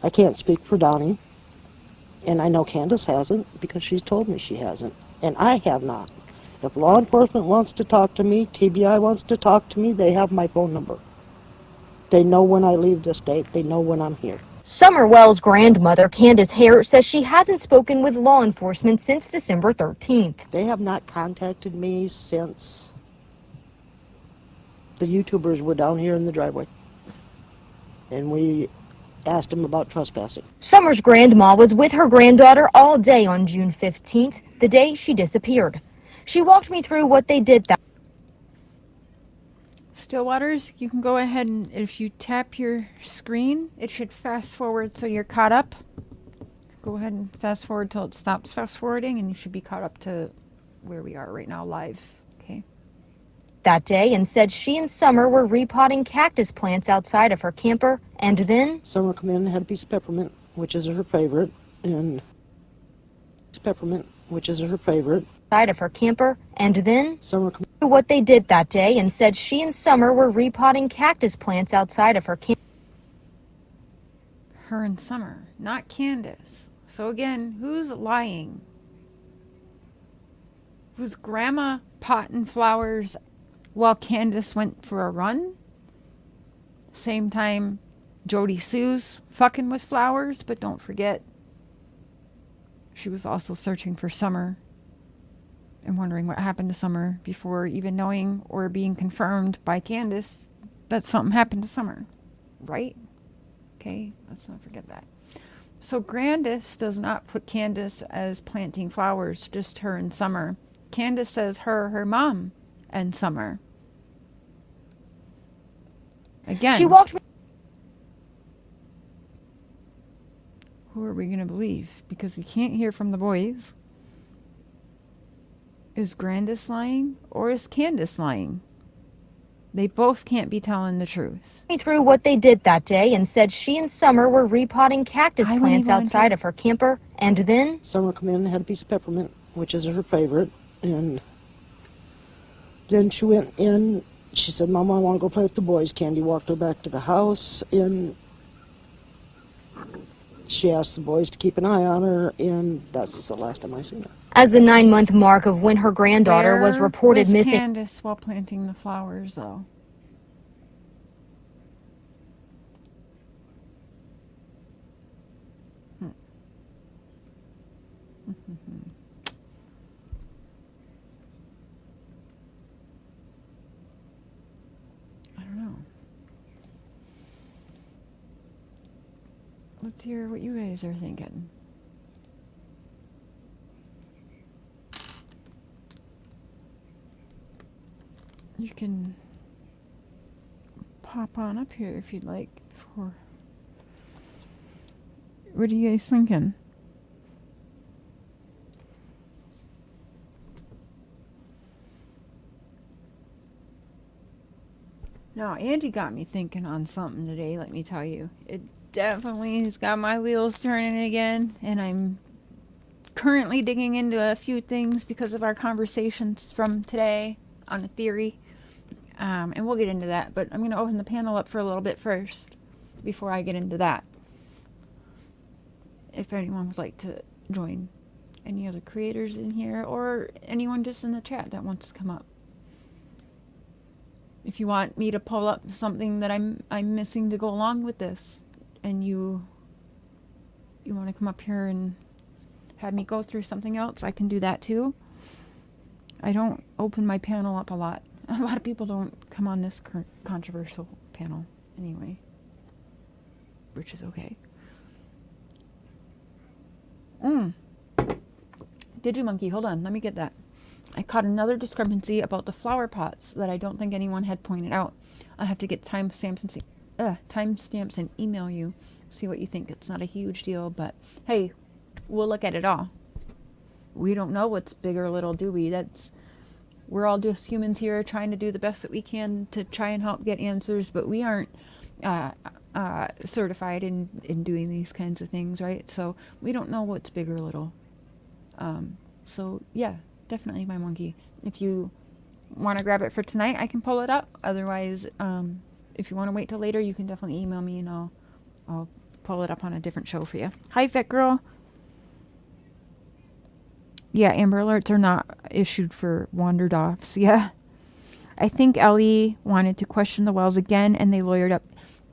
I can't speak for Donnie, And I know Candus hasn't because she's told me she hasn't. And I have not. If law enforcement wants to talk to me, TBI wants to talk to me, they have my phone number. They know when I leave the state. They know when I'm here. Summer Wells' grandmother, Candace Hare, says she hasn't spoken with law enforcement since December 13th. They have not contacted me since the YouTubers were down here in the driveway. And we asked them about trespassing. Summer's grandma was with her granddaughter all day on June 15th, the day she disappeared. She walked me through what they did that Stillwaters, you can go ahead and if you tap your screen, it should fast forward so you're caught up. Go ahead and fast forward till it stops fast forwarding and you should be caught up to where we are right now live. Okay. that day and said she and Summer were repotting cactus plants outside of her camper, and then Summer come in and had a piece of peppermint, which is her favorite, and peppermint, which is her favorite. Side of her camper, and then Summer what they did that day and said she and Summer were repotting cactus plants outside of her camper. Her and Summer, not Candus. So again, who's lying? Was Grandma potting flowers while Candus went for a run? Same time Jody Sue's fucking with flowers, but don't forget she was also searching for Summer and wondering what happened to Summer before even knowing or being confirmed by Candus that something happened to Summer. Right? Okay, let's not forget that. So Grandus does not put Candus as planting flowers, just her and Summer. Candus says her mom, and Summer. Again, She walked. Who are we going to believe? Because we can't hear from the boys. Is Grandus lying or is Candus lying? They both can't be telling the truth. Me through what they did that day and said she and Summer were repotting cactus plants outside of her camper, and then Summer come in and had a piece of peppermint, which is her favorite, and then she went in. She said, "Mama, I want to go play with the boys." Candy walked her back to the house, and she asked the boys to keep an eye on her, and that's the last time I seen her. as the 9-month mark of when her granddaughter was Where reported was missing. Candus while planting the flowers, though? I don't know. Let's hear what you guys are thinking. You can pop on up here if you'd like. For what are you guys thinking? Now, Andy got me thinking on something today, let me tell you. It definitely has got my wheels turning again, and I'm currently digging into a few things because of our conversations from today on a theory. And we'll get into that, but I'm going to open the panel up for a little bit first before I get into that. If anyone would like to join, any other creators in here, or anyone just in the chat that wants to come up. If you want me to pull up something that I'm missing to go along with this, and you want to come up here and have me go through something else, I can do that too. I don't open my panel up a lot. A lot of people don't come on this controversial panel anyway, which is okay. Did you, monkey? Hold on, let me get that. I caught another discrepancy about the flower pots that I don't think anyone had pointed out. I'll have to get timestamps and email you, see what you think. It's not a huge deal, but hey, we'll look at it all. We don't know what's big or little, do we? We're all just humans here trying to do the best that we can to try and help get answers, but we aren't certified in doing these kinds of things, right? So we don't know what's big or little. So yeah, definitely my monkey. If you want to grab it for tonight, I can pull it up. Otherwise, if you want to wait till later, you can definitely email me and I'll pull it up on a different show for you. Hi, Fit Girl. Yeah, Amber Alerts are not issued for wandered offs. Yeah. I think Ellie wanted to question the wells again, and they lawyered up.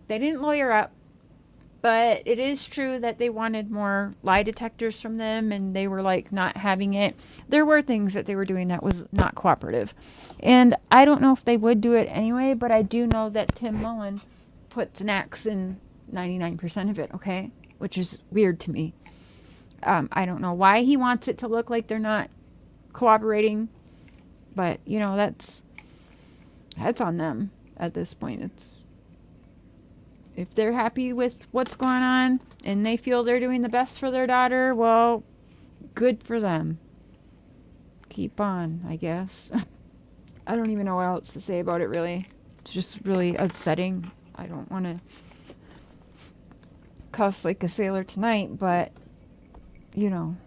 They didn't lawyer up, but it is true that they wanted more lie detectors from them, and they were like not having it. There were things that they were doing that was not cooperative. And I don't know if they would do it anyway, but I do know that Tim Mullen puts an axe in 99% of it, okay? Which is weird to me. I don't know why he wants it to look like they're not cooperating, but, you know, that's on them at this point. It's if they're happy with what's going on and they feel they're doing the best for their daughter, well, good for them. Keep on, I guess. I don't even know what else to say about it, really. It's just really upsetting. I don't want to cuss like a sailor tonight, but, you know.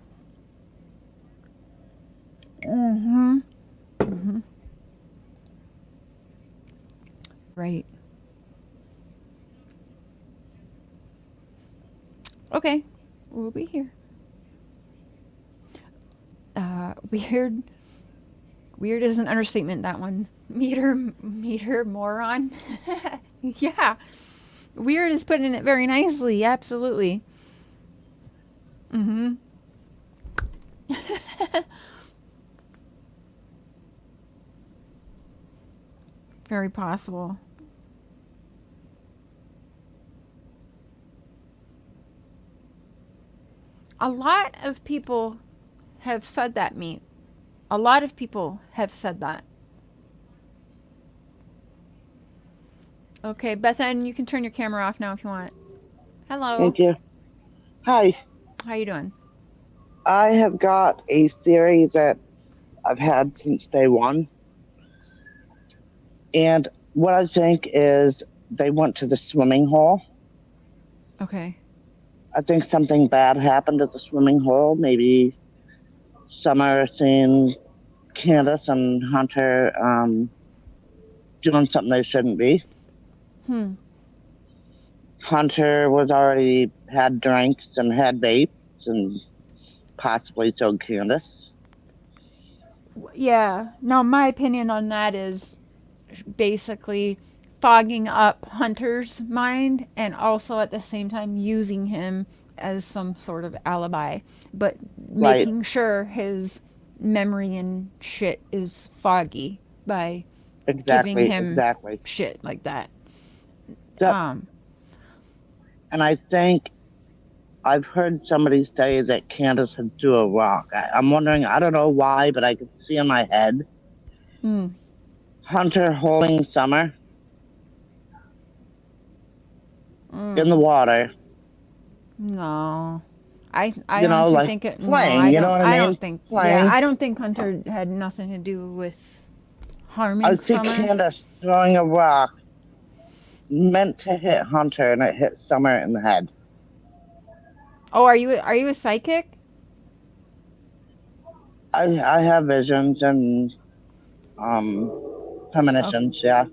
Right. Okay, we'll be here. Weird is an understatement, that one. Meter moron. Yeah. Weird is putting it very nicely, absolutely. Very possible. A lot of people have said that, Meat. A lot of people have said that. Okay, Bethan, you can turn your camera off now if you want. Hello. Thank you. Hi. How you doing? I have got a theory that I've had since day one. And what I think is they went to the swimming hole. Okay. I think something bad happened at the swimming hole. Maybe Summer seen Candus and Hunter doing something they shouldn't be. Hunter was already had drinks and had vapes and possibly so Candus. Yeah. No, my opinion on that is basically fogging up Hunter's mind and also at the same time using him as some sort of alibi, but making sure his memory and shit is foggy by giving him shit like that. And I think I've heard somebody say that Candus had threw a rock. I'm wondering, I don't know why, but I can see in my head Hunter holding Summer in the water. No. I You know, honestly like think it playing, no, you know what I mean? don't think I don't think Hunter had nothing to do with harming I see Summer. Candus throwing a rock meant to hit Hunter and it hit Summer in the head. Oh, are you a psychic? I have visions and premonitions, yeah.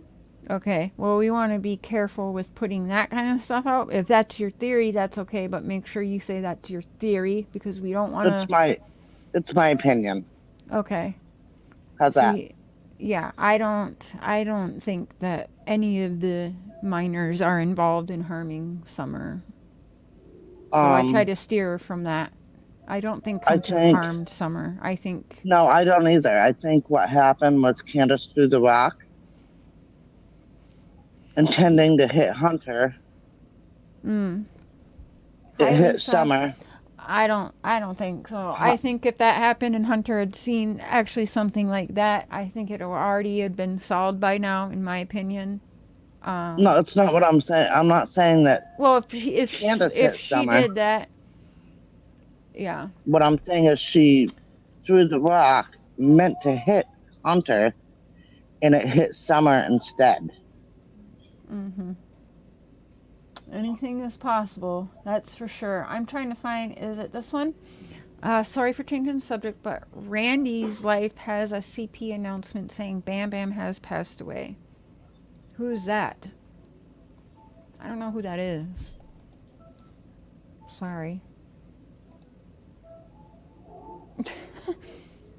Okay. Well, we want to be careful with putting that kind of stuff out. If that's your theory, that's okay, but make sure you say that's your theory because we don't want to. It's my opinion. Okay. How's that? Yeah, I don't think that any of the minors are involved in harming Summer. So I try to steer from that. I don't think Hunter harmed Summer. I think... No, I don't either. I think what happened was Candus threw the rock intending to hit Hunter. It hit Summer. I don't think so. I think if that happened and Hunter had seen actually something like that, I think it already had been solved by now, in my opinion. No, it's not what I'm saying. I'm not saying that. Well, if she did that, yeah. What I'm saying is she threw the rock meant to hit Hunter, and it hit Summer instead. Anything is possible, that's for sure. I'm trying to find, is it this one? Sorry for changing the subject, but Randy's life has a CP announcement saying Bam Bam has passed away. Who's that? I don't know who that is. Sorry.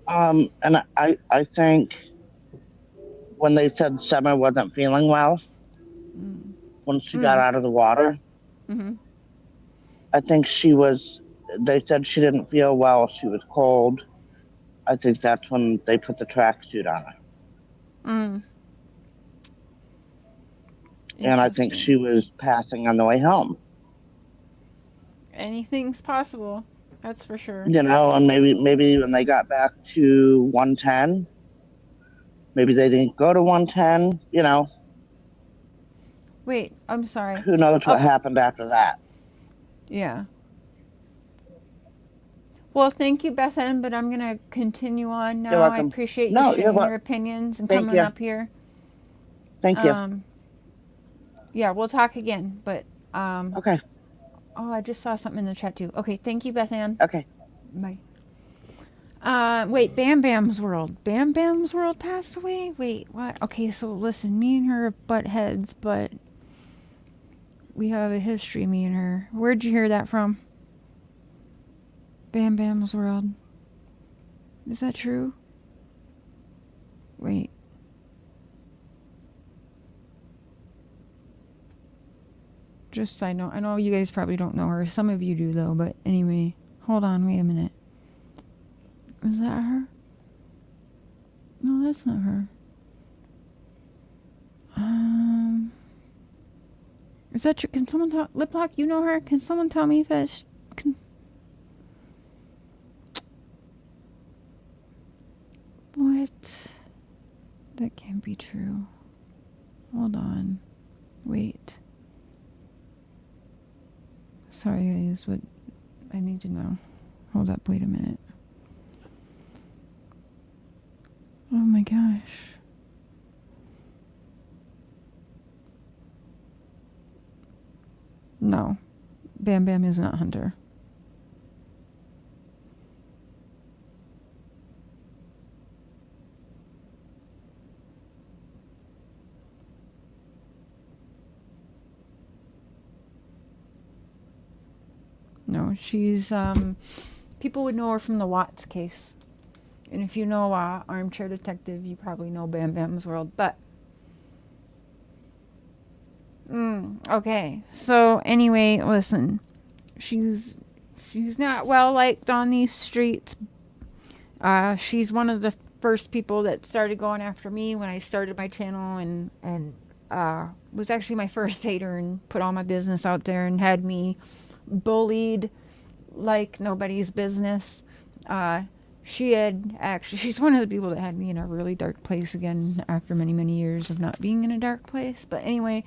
And I think when they said Summer wasn't feeling well when she got out of the water, Mm-hmm. I think they said she didn't feel well. She was cold. I think that's when they put the tracksuit on her. And I think she was passing on the way home. Anything's possible. That's for sure. You know, and maybe when they got back to 110, maybe they didn't go to 110, you know. Wait, I'm sorry. Who knows what happened after that? Yeah. Well, thank you, Bethan, but I'm going to continue on now. You're welcome. I appreciate you No, sharing your opinions and coming up here. Thank you. Yeah, we'll talk again, but okay. Oh, I just saw something in the chat too. Okay, thank you, Bethan. Okay. Bye. Wait, Bam Bam's World. Bam Bam's World passed away? Wait, what? Okay, so listen, me and her butt heads, but we have a history, me and her. Where'd you hear that from? Bam Bam's World. Is that true? Wait. Just side note, I know you guys probably don't know her. Some of you do though, but anyway. Hold on, wait a minute. Is that her? No, that's not her. Is that true? Can someone tell Lip Lock, you know her? Can someone tell me if that's What? That can't be true. Hold on. Wait. Sorry guys, what I need to know. Hold up, wait a minute. Oh my gosh. No. Bam Bam is not Hunter. No, she's, people would know her from the Watts case. And if you know Armchair Detective, you probably know Bam Bam's World. But, okay. So, anyway, listen. She's not well liked on these streets. She's one of the first people that started going after me when I started my channel and was actually my first hater and put all my business out there and had me bullied like nobody's business. She's one of the people that had me in a really dark place again after many, many years of not being in a dark place. But anyway,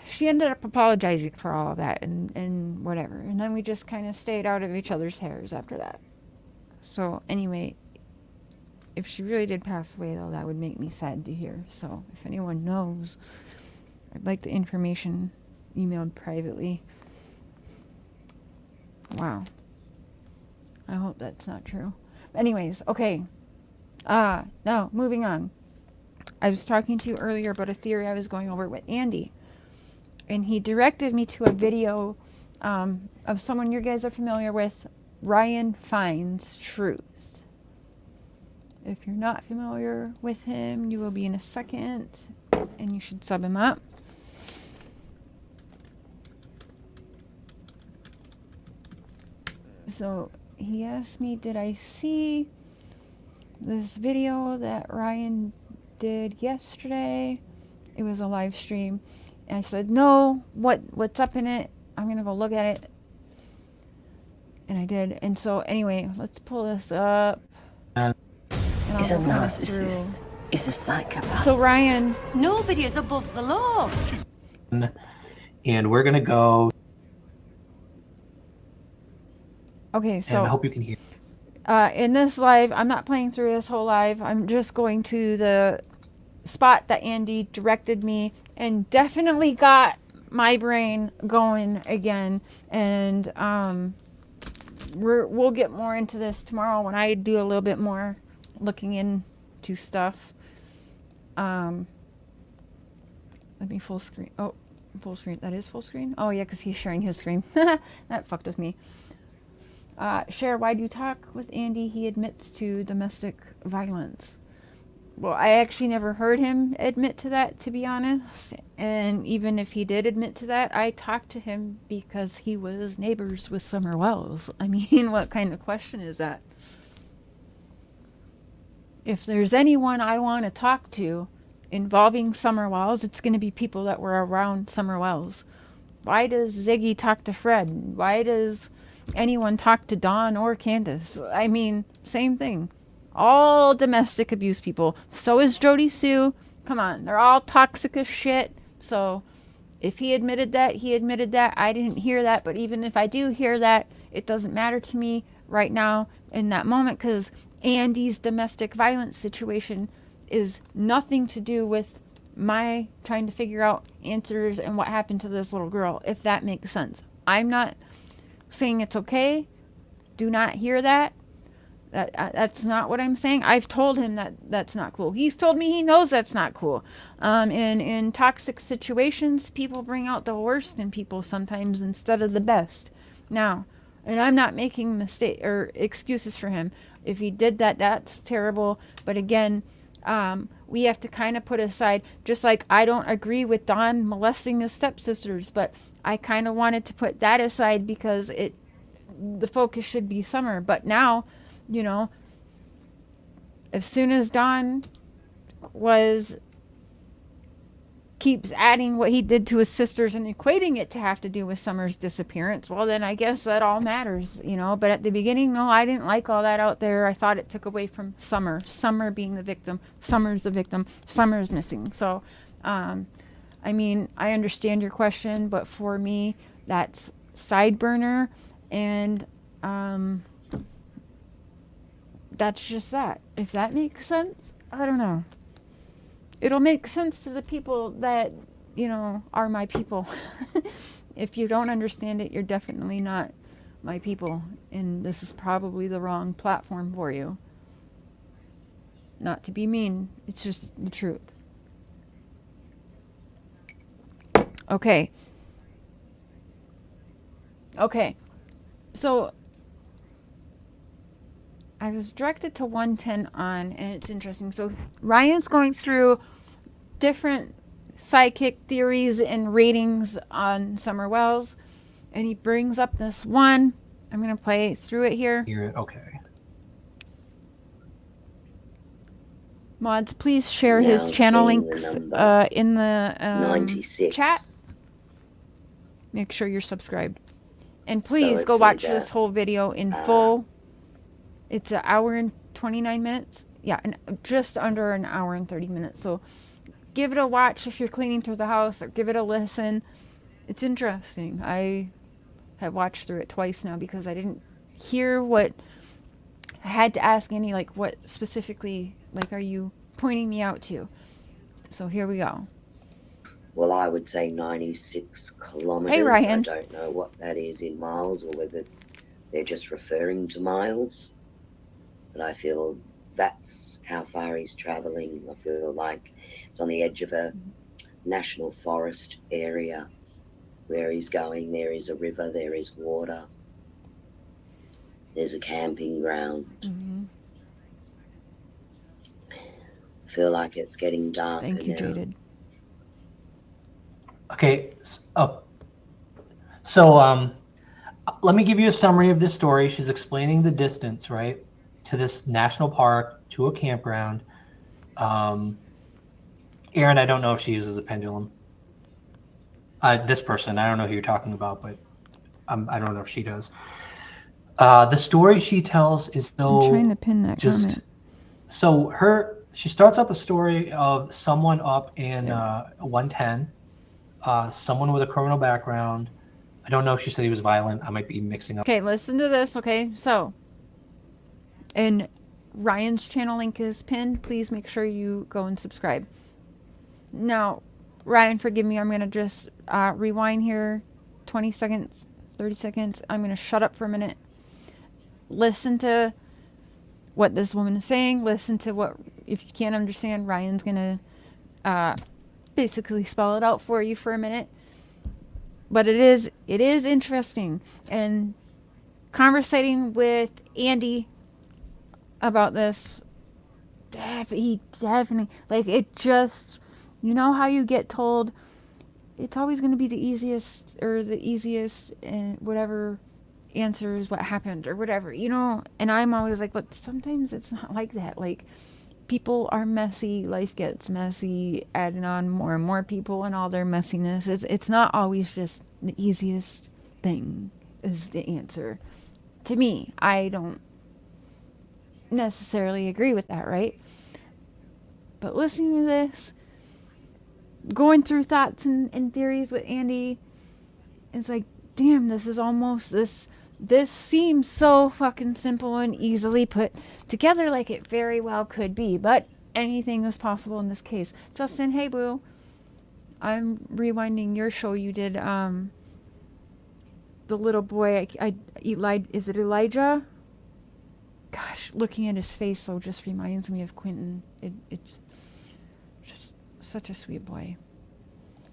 she ended up apologizing for all of that and whatever. And then we just kind of stayed out of each other's hairs after that. So anyway, if she really did pass away though, that would make me sad to hear. So if anyone knows, I'd like the information emailed privately. Wow. I hope that's not true. Anyways, okay. Now, moving on. I was talking to you earlier about a theory I was going over with Andy. And he directed me to a video of someone you guys are familiar with, Ryan Finds Truth. If you're not familiar with him, you will be in a second. And you should sub him up. So he asked me, did I see this video that Ryan did yesterday? It was a live stream. And I said, no, what's up in it? I'm going to go look at it. And I did. And so anyway, let's pull this up. Is a narcissist. Is a psychopath. So Ryan. Nobody is above the law. And we're going to go. Okay, so and I hope you can hear. In this live, I'm not playing through this whole live. I'm just going to the spot that Andy directed me and definitely got my brain going again. And we'll get more into this tomorrow when I do a little bit more looking into stuff. Let me full screen. Oh, full screen. That is full screen? Oh, yeah, because he's sharing his screen. That fucked with me. Cher, why do you talk with Andy? He admits to domestic violence. Well, I actually never heard him admit to that, to be honest. And even if he did admit to that, I talked to him because he was neighbors with Summer Wells. I mean, what kind of question is that? If there's anyone I want to talk to involving Summer Wells, it's going to be people that were around Summer Wells. Why does Ziggy talk to Fred? Why does anyone talk to Dawn or Candus? I mean, same thing. All domestic abuse people. So is Jody Sue. Come on, they're all toxic as shit. So if he admitted that, he admitted that. I didn't hear that, but even if I do hear that, it doesn't matter to me right now in that moment, because Andy's domestic violence situation is nothing to do with my trying to figure out answers and what happened to this little girl, if that makes sense. I'm not saying it's okay. Do not hear that. That's not what I'm saying. I've told him that that's not cool. He's told me he knows that's not cool. In toxic situations, people bring out the worst in people sometimes instead of the best. Now, and I'm not making mistake or excuses for him. If he did that, that's terrible. But again, we have to kind of put aside, just like I don't agree with Dawn molesting his stepsisters, but I kind of wanted to put that aside because the focus should be Summer. But now, you know, as soon as Dawn keeps adding what he did to his sisters and equating it to have to do with Summer's disappearance, well, then I guess that all matters, you know. But at the beginning, no, I didn't like all that out there. I thought it took away from Summer being the victim. Summer's the victim. Summer's missing. So, I mean, I understand your question, but for me, that's side burner, and that's just that. If that makes sense, I don't know. It'll make sense to the people that, you know, are my people. If you don't understand it, you're definitely not my people. And this is probably the wrong platform for you. Not to be mean, it's just the truth. Okay. So I was directed to 110 on, and it's interesting. So Ryan's going through different psychic theories and ratings on Summer Wells, and he brings up this one. I'm going to play through it here. Okay. Mods, please share his channel links in the chat. Make sure you're subscribed. And please go watch this whole video in full. It's an hour and 29 minutes. Yeah, just under an hour and 30 minutes. So give it a watch if you're cleaning through the house, or give it a listen. It's interesting. I have watched through it twice now because I didn't hear what I had to ask Annie, like, what specifically, like, are you pointing me out to? So here we go. Well, I would say 96 kilometers. Hey, Ryan. I don't know what that is in miles, or whether they're just referring to miles. But I feel that's how far he's traveling. I feel like it's on the edge of a national forest area where he's going. There is a river, there is water, there's a camping ground. I feel like it's getting darker. Thank you, now. Jaded. Okay. So let me give you a summary of this story. She's explaining the distance, right, to this national park, to a campground. Aaron, I don't know if she uses a pendulum. This person, I don't know who you're talking about, but I don't know if she does. The story she tells is so I'm trying to pin that comment. So she starts out the story of someone up in 110, someone with a criminal background. I don't know if she said he was violent. I might be mixing up. Okay, listen to this. Okay, so, and Ryan's channel link is pinned. Please make sure you go and subscribe. Now, Ryan, forgive me. I'm going to just rewind here 20 seconds, 30 seconds. I'm going to shut up for a minute. Listen to what this woman is saying. Listen to what, if you can't understand, Ryan's going to basically spell it out for you for a minute. But it is interesting. And conversating with Andy about this, he definitely, like, it just, you know how you get told it's always going to be the easiest and whatever answer is what happened or whatever, you know, and I'm always like, but sometimes it's not like that. Like, people are messy, life gets messy, adding on more and more people and all their messiness. It's not always just the easiest thing is the answer. To me, I don't necessarily agree with that, right? But listening to this, going through thoughts and theories with Andy, it's like, damn, this is almost this seems so fucking simple and easily put together, like it very well could be, but anything is possible in this case. Justin, hey boo, I'm rewinding your show you did, the little boy, is it Elijah? Gosh, looking at his face so just reminds me of Quentin. It's just such a sweet boy.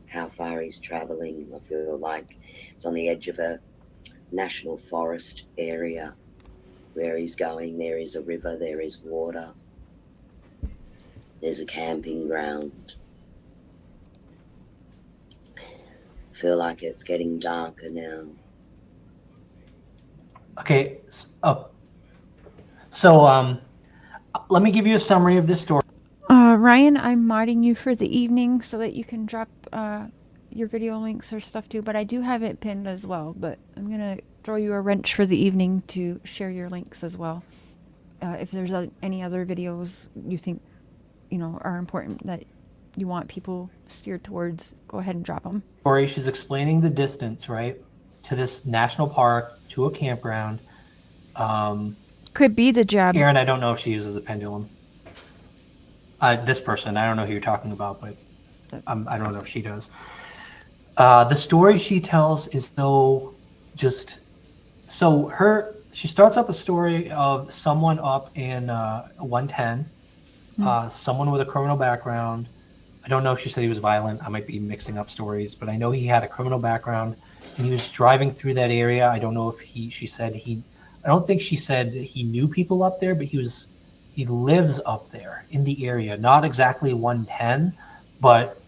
How far he's traveling, I feel like it's on the edge of a national forest area. Where he's going, there is a river, there is water, there's a camping ground. I feel like it's getting darker now. Okay, so let me give you a summary of this story. Ryan, I'm modding you for the evening so that you can drop your video links or stuff too, but I do have it pinned as well, but I'm gonna throw you a wrench for the evening to share your links as well. If there's any other videos you think, you know, are important that you want people steered towards, go ahead and drop them. She's explaining the distance, right, to this national park, to a campground. Could be the job. Aaron, I don't know if she uses a pendulum. This person, I don't know who you're talking about, but I don't know if she does. The story she tells is she starts out the story of someone up in 110, someone with a criminal background. I don't know if she said he was violent. I might be mixing up stories, but I know he had a criminal background and he was driving through that area. I don't know if I don't think she said he knew people up there, but he lives up there in the area, not exactly 110, but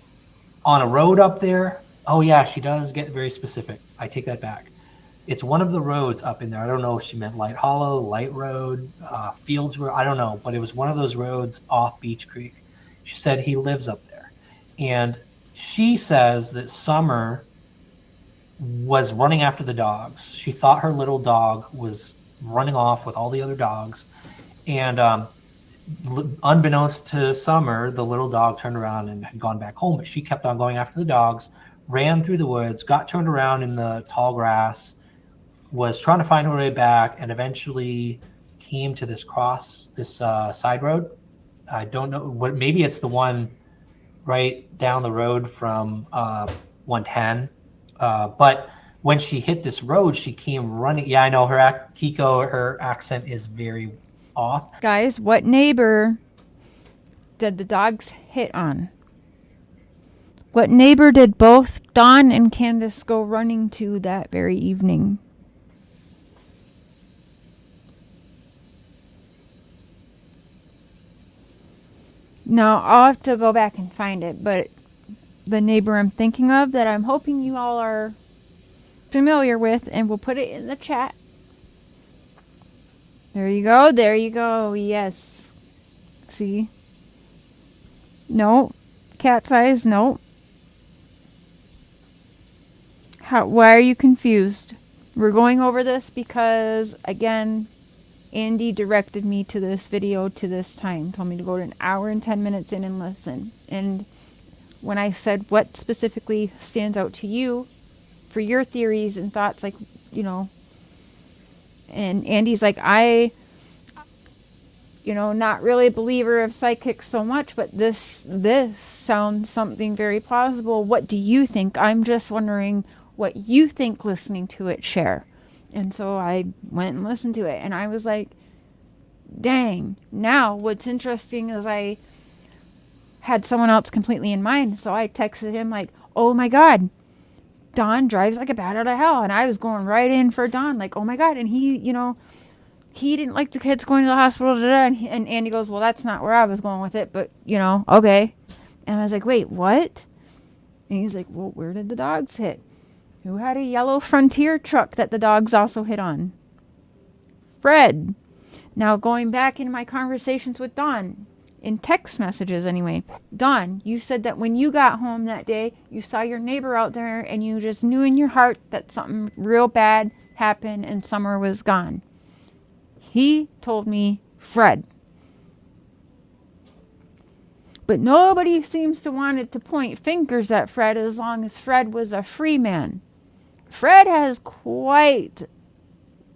on a road up there. Oh yeah, she does get very specific. I take that back. It's one of the roads up in there. I don't know if she meant Light Hollow, Light Road, Fields Road. I don't know, but it was one of those roads off Beach Creek. She said he lives up there. And she says that Summer was running after the dogs. She thought her little dog was running off with all the other dogs. And unbeknownst to Summer, the little dog turned around and had gone back home, but she kept on going after the dogs, ran through the woods, got turned around in the tall grass, was trying to find her way back, and eventually came to this side road. I don't know what, maybe it's the one right down the road from 110. But when she hit this road, she came running. Yeah, I know her accent is very off. Guys, what neighbor did the dogs hit on? What neighbor did both Dawn and Candus go running to that very evening? Now, I'll have to go back and find it, but the neighbor I'm thinking of that I'm hoping you all are familiar with, and we'll put it in the chat. There you go, there you go, yes. See? No. Cat's eyes, no. Why are you confused? We're going over this because, again, Andy directed me to this video to this time. Told me to go to 1 hour and 10 minutes in and listen. And when I said what specifically stands out to you for your theories and thoughts, like, you know, and Andy's like, not really a believer of psychics so much, but this sounds something very plausible. What do you think? I'm just wondering what you think listening to it, share. And so I went and listened to it, and I was like, dang. Now what's interesting is I had someone else completely in mind, so I texted him like, oh my God, Don drives like a bat out of hell. And I was going right in for Don, like, oh my God. And he, you know, he didn't like the kids going to the hospital. And Andy goes, well, that's not where I was going with it. But, you know, okay. And I was like, wait, what? And he's like, well, where did the dogs hit? Who had a yellow Frontier truck that the dogs also hit on? Fred. Now, going back in my conversations with Don, in text messages anyway, Don, you said that when you got home that day, you saw your neighbor out there and you just knew in your heart that something real bad happened and Summer was gone. He told me Fred. But nobody seems to want it to point fingers at Fred as long as Fred was a free man. Fred has quite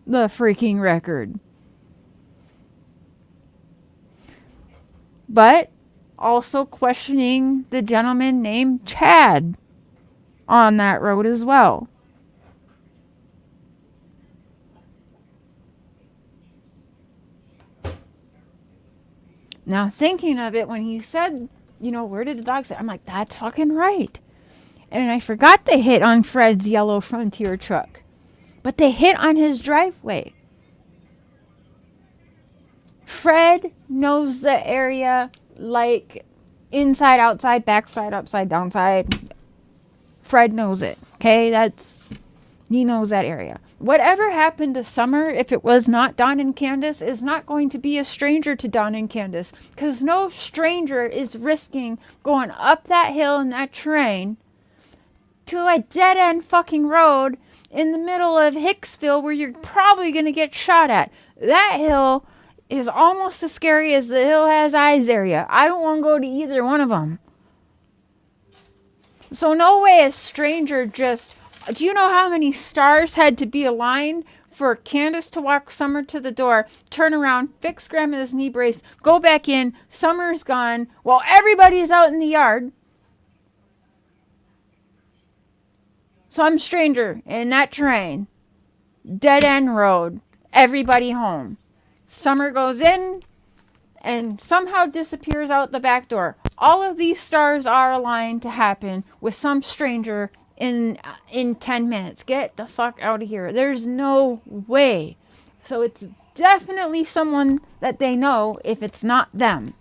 the freaking record. But also questioning the gentleman named Chad on that road as well. Now thinking of it, when he said, you know, where did the dogs hit? I'm like, that's fucking right. And I forgot they hit on Fred's yellow Frontier truck. But they hit on his driveway. Fred knows the area like inside, outside, backside, upside, downside. Fred knows it. Okay, he knows that area. Whatever happened to Summer, if it was not Don and Candus, is not going to be a stranger to Don and Candus. Because no stranger is risking going up that hill in that terrain to a dead-end fucking road in the middle of Hicksville where you're probably going to get shot at. That hill is almost as scary as the Hill Has Eyes area. I don't want to go to either one of them. So no way a stranger just... Do you know how many stars had to be aligned for Candus to walk Summer to the door, turn around, fix Grandma's knee brace, go back in, Summer's gone, while everybody's out in the yard? Some stranger in that terrain, dead end road, everybody home. Summer goes in and somehow disappears out the back door. All of these stars are aligned to happen with some stranger in 10 minutes. Get the fuck out of here. There's no way. So it's definitely someone that they know if it's not them.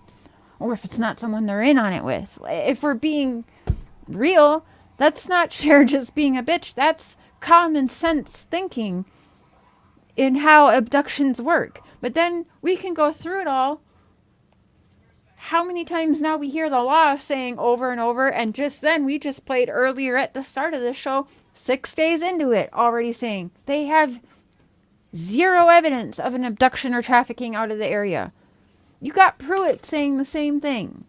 Or if it's not someone they're in on it with. If we're being real, that's not Cher just being a bitch. That's common sense thinking in how abductions work. But then we can go through it all. How many times now we hear the law saying over and over, and just then we just played earlier at the start of the show, 6 days into it, already saying they have zero evidence of an abduction or trafficking out of the area. You got Pruitt saying the same thing.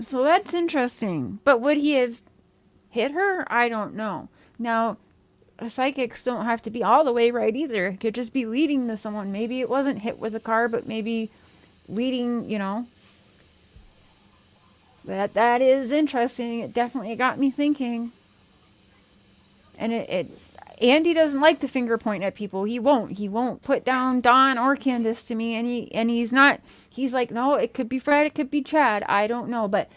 So that's interesting. But would he have hit her? I don't know. Now, psychics don't have to be all the way right either. It could just be leading to someone. Maybe it wasn't hit with a car, but maybe leading, you know. That is interesting. It definitely got me thinking. And Andy doesn't like to finger point at people. He won't put down Don or Candus to me. And he's not. He's like, no, it could be Fred, it could be Chad. I don't know. But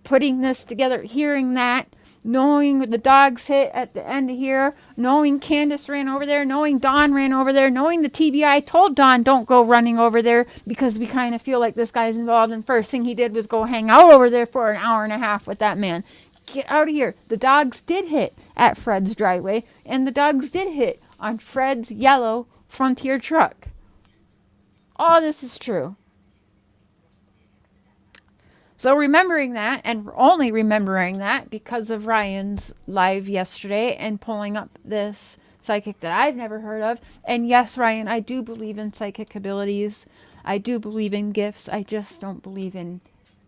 putting this together, hearing that, knowing the dogs hit at the end of here, knowing Candus ran over there, knowing Don ran over there, knowing the TBI told Don don't go running over there because we kind of feel like this guy's involved, and first thing he did was go hang out over there for an hour and a half with that man. Get out of here. The dogs did hit at Fred's driveway, and the dogs did hit on Fred's yellow Frontier truck. All this is true. So remembering that, and only remembering that because of Ryan's live yesterday and pulling up this psychic that I've never heard of. And yes, Ryan, I do believe in psychic abilities. I do believe in gifts. I just don't believe in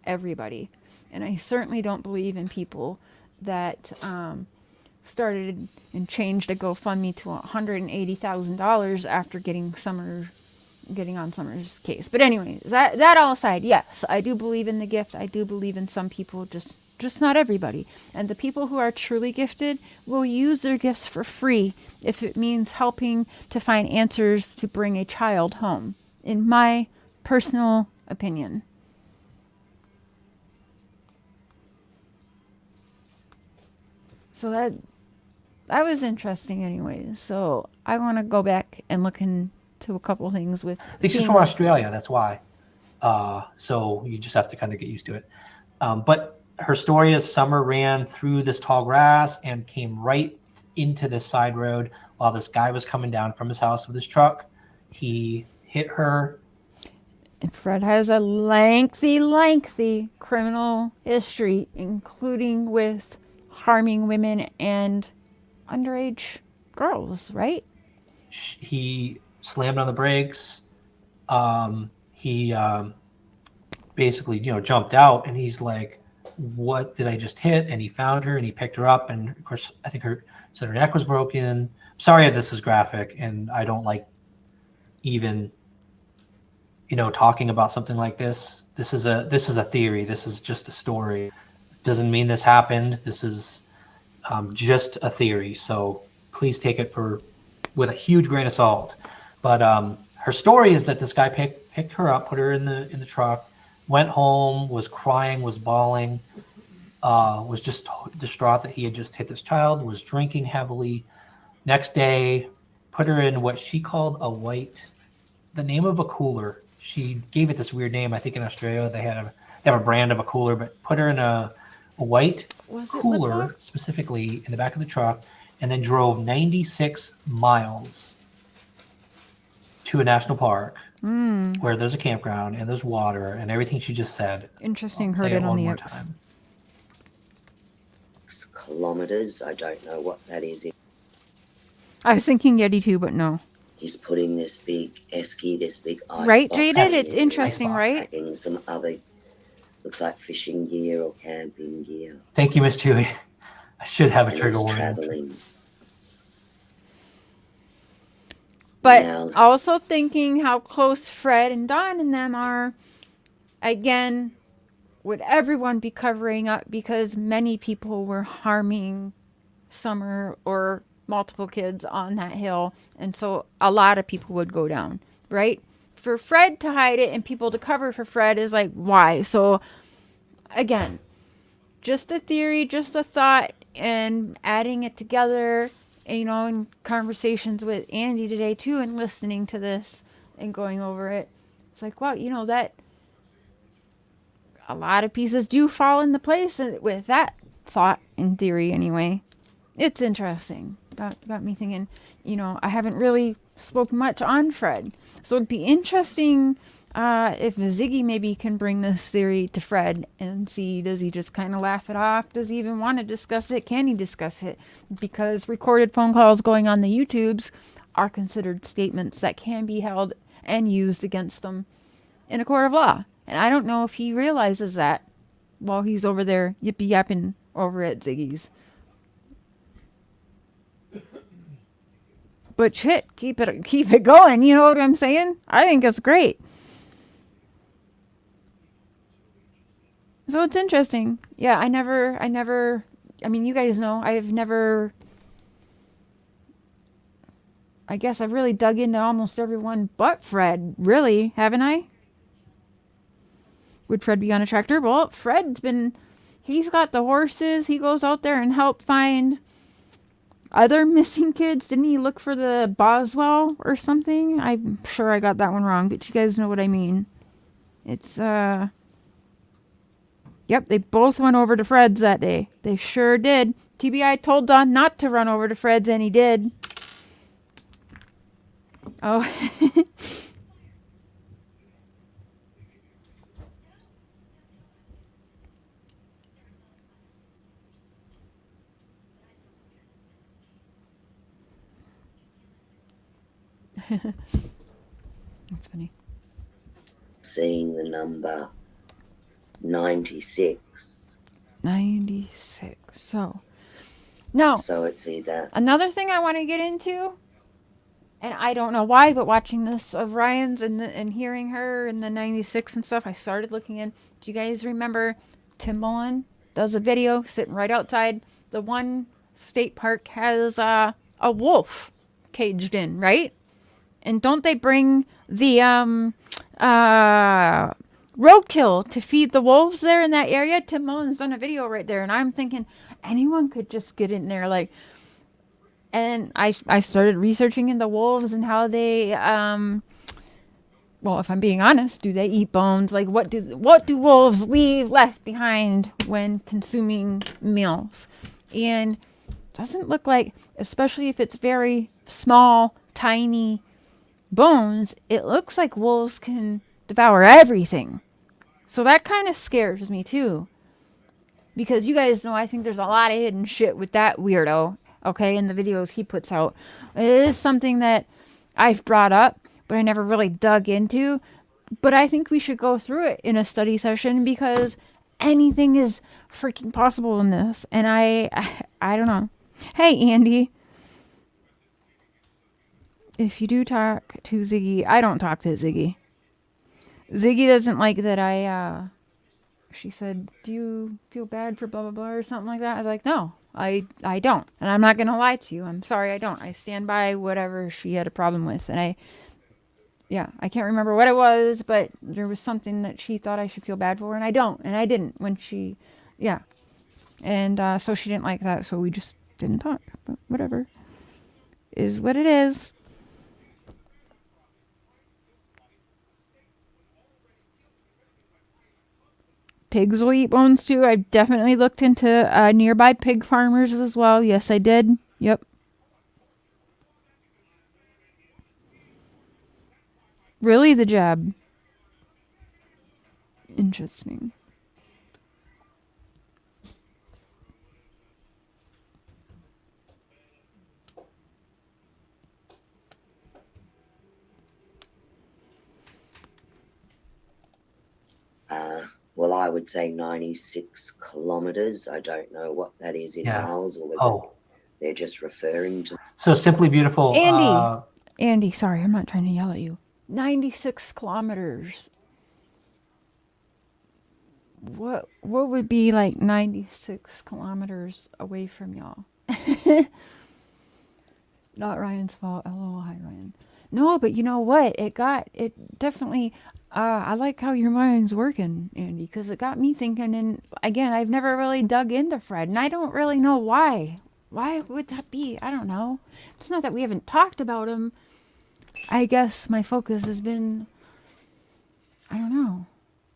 everybody. And I certainly don't believe in people that started and changed a GoFundMe to $180,000 after getting on Summer's case. But anyways, that all aside, yes, I do believe in the gift. I do believe in some people just just not everybody. And the people who are truly gifted will use their gifts for free if it means helping to find answers to bring a child home, in my personal opinion. So that was interesting anyways. So I want to go back and look into a couple things with... This is from Australia, that's why. So you just have to kind of get used to it. But her story is Summer ran through this tall grass and came right into this side road while this guy was coming down from his house with his truck. He hit her. And Fred has a lengthy criminal history, including with harming women and underage girls, right? He slammed on the brakes. He basically, jumped out, and he's like, what did I just hit? And he found her and he picked her up, and of course I think her neck was broken. Sorry if this is graphic, and I don't like even talking about something like this. This is a theory. This is just a story. Doesn't mean this happened. This is just a theory. So please take it with a huge grain of salt. But her story is that this guy picked her up, put her in the truck, went home, was crying, was bawling, was just distraught that he had just hit this child, was drinking heavily. Next day, put her in what she called the name of a cooler. She gave it this weird name. I think in Australia they have a brand of a cooler, but put her in a white cooler, specifically in the back of the truck, and then drove 96 miles to a national park where there's a campground and there's water and everything she just said. Interesting. Heard it on the X. 6 kilometers. I don't know what that is. I was thinking Yeti too, but no. He's putting this big esky, this big ice right, box Jaded? It's interesting, right? Some other, looks like fishing gear or camping gear. Thank you, Miss Chewy. I should have a trigger warning. Traveling. But also thinking how close Fred and Dawn and them are. Again, would everyone be covering up because many people were harming Summer or multiple kids on that hill, and so a lot of people would go down, right? For Fred to hide it and people to cover for Fred is like, why? So again, just a theory, just a thought, and adding it together, in conversations with Andy today too, and listening to this and going over it, it's like, wow, that a lot of pieces do fall into place with that thought and theory anyway. It's interesting. Got me thinking, I haven't really spoke much on Fred. So it'd be interesting if Ziggy maybe can bring this theory to Fred and see, does he just kind of laugh it off? Does he even want to discuss it? Can he discuss it? Because recorded phone calls going on the YouTubes are considered statements that can be held and used against them in a court of law. And I don't know if he realizes that while he's over there yippee-yapping over at Ziggy's. But shit, keep it going. You know what I'm saying? I think it's great. So it's interesting. Yeah, I mean, you guys know, I guess I've really dug into almost everyone but Fred, really, haven't I? Would Fred be on a tractor? Well, he's got the horses. He goes out there and help find other missing kids. Didn't he look for the Boswell or something? I'm sure I got that one wrong, but you guys know what I mean. It's, yep, they both went over to Fred's that day. They sure did. TBI told Don not to run over to Fred's, and he did. Oh. That's funny. Seeing the number 96. 96. So, now, so it's either another thing I want to get into, and I don't know why, but watching this of Ryan's and hearing her in the 96 and stuff, I started looking in. Do you guys remember Timbaland does a video sitting right outside. The one state park has a wolf caged in, right? And don't they bring the roadkill to feed the wolves there in that area? Tim Mullen's done a video right there, and I'm thinking anyone could just get in there, like. And I started researching into wolves and how they well, if I'm being honest, do they eat bones? Like, what do wolves leave left behind when consuming meals? And doesn't look like, especially if it's very small, tiny bones, it looks like wolves can devour everything. So that kind of scares me too. Because you guys know I think there's a lot of hidden shit with that weirdo, okay, in the videos he puts out. It is something that I've brought up, but I never really dug into. But I think we should go through it in a study session because anything is freaking possible in this. And I don't know. Hey, Andy. If you do talk to Ziggy, I don't talk to Ziggy. Ziggy doesn't like that she said, do you feel bad for blah, blah, blah, or something like that? I was like, no, I don't. And I'm not going to lie to you. I'm sorry, I don't. I stand by whatever she had a problem with. And I can't remember what it was, but there was something that she thought I should feel bad for, and I don't. And I didn't when she, And so she didn't like that, so we just didn't talk. But whatever. Is what it is. Pigs will eat bones too. I've definitely looked into nearby pig farmers as well. Yes, I did. Yep. Really, the jab. Interesting. Well, I would say 96 kilometers. I don't know what that is in miles or whether they're just referring to. So Simply Beautiful. Andy, sorry, I'm not trying to yell at you. 96 kilometers. What would be like 96 kilometers away from y'all? Not Ryan's fault. LOL, hi Ryan. No, but you know what? It definitely. I like how your mind's working, Andy, because it got me thinking. And again, I've never really dug into Fred, and I don't really know why. Why would that be? I don't know. It's not that we haven't talked about him. I guess my focus has been, I don't know,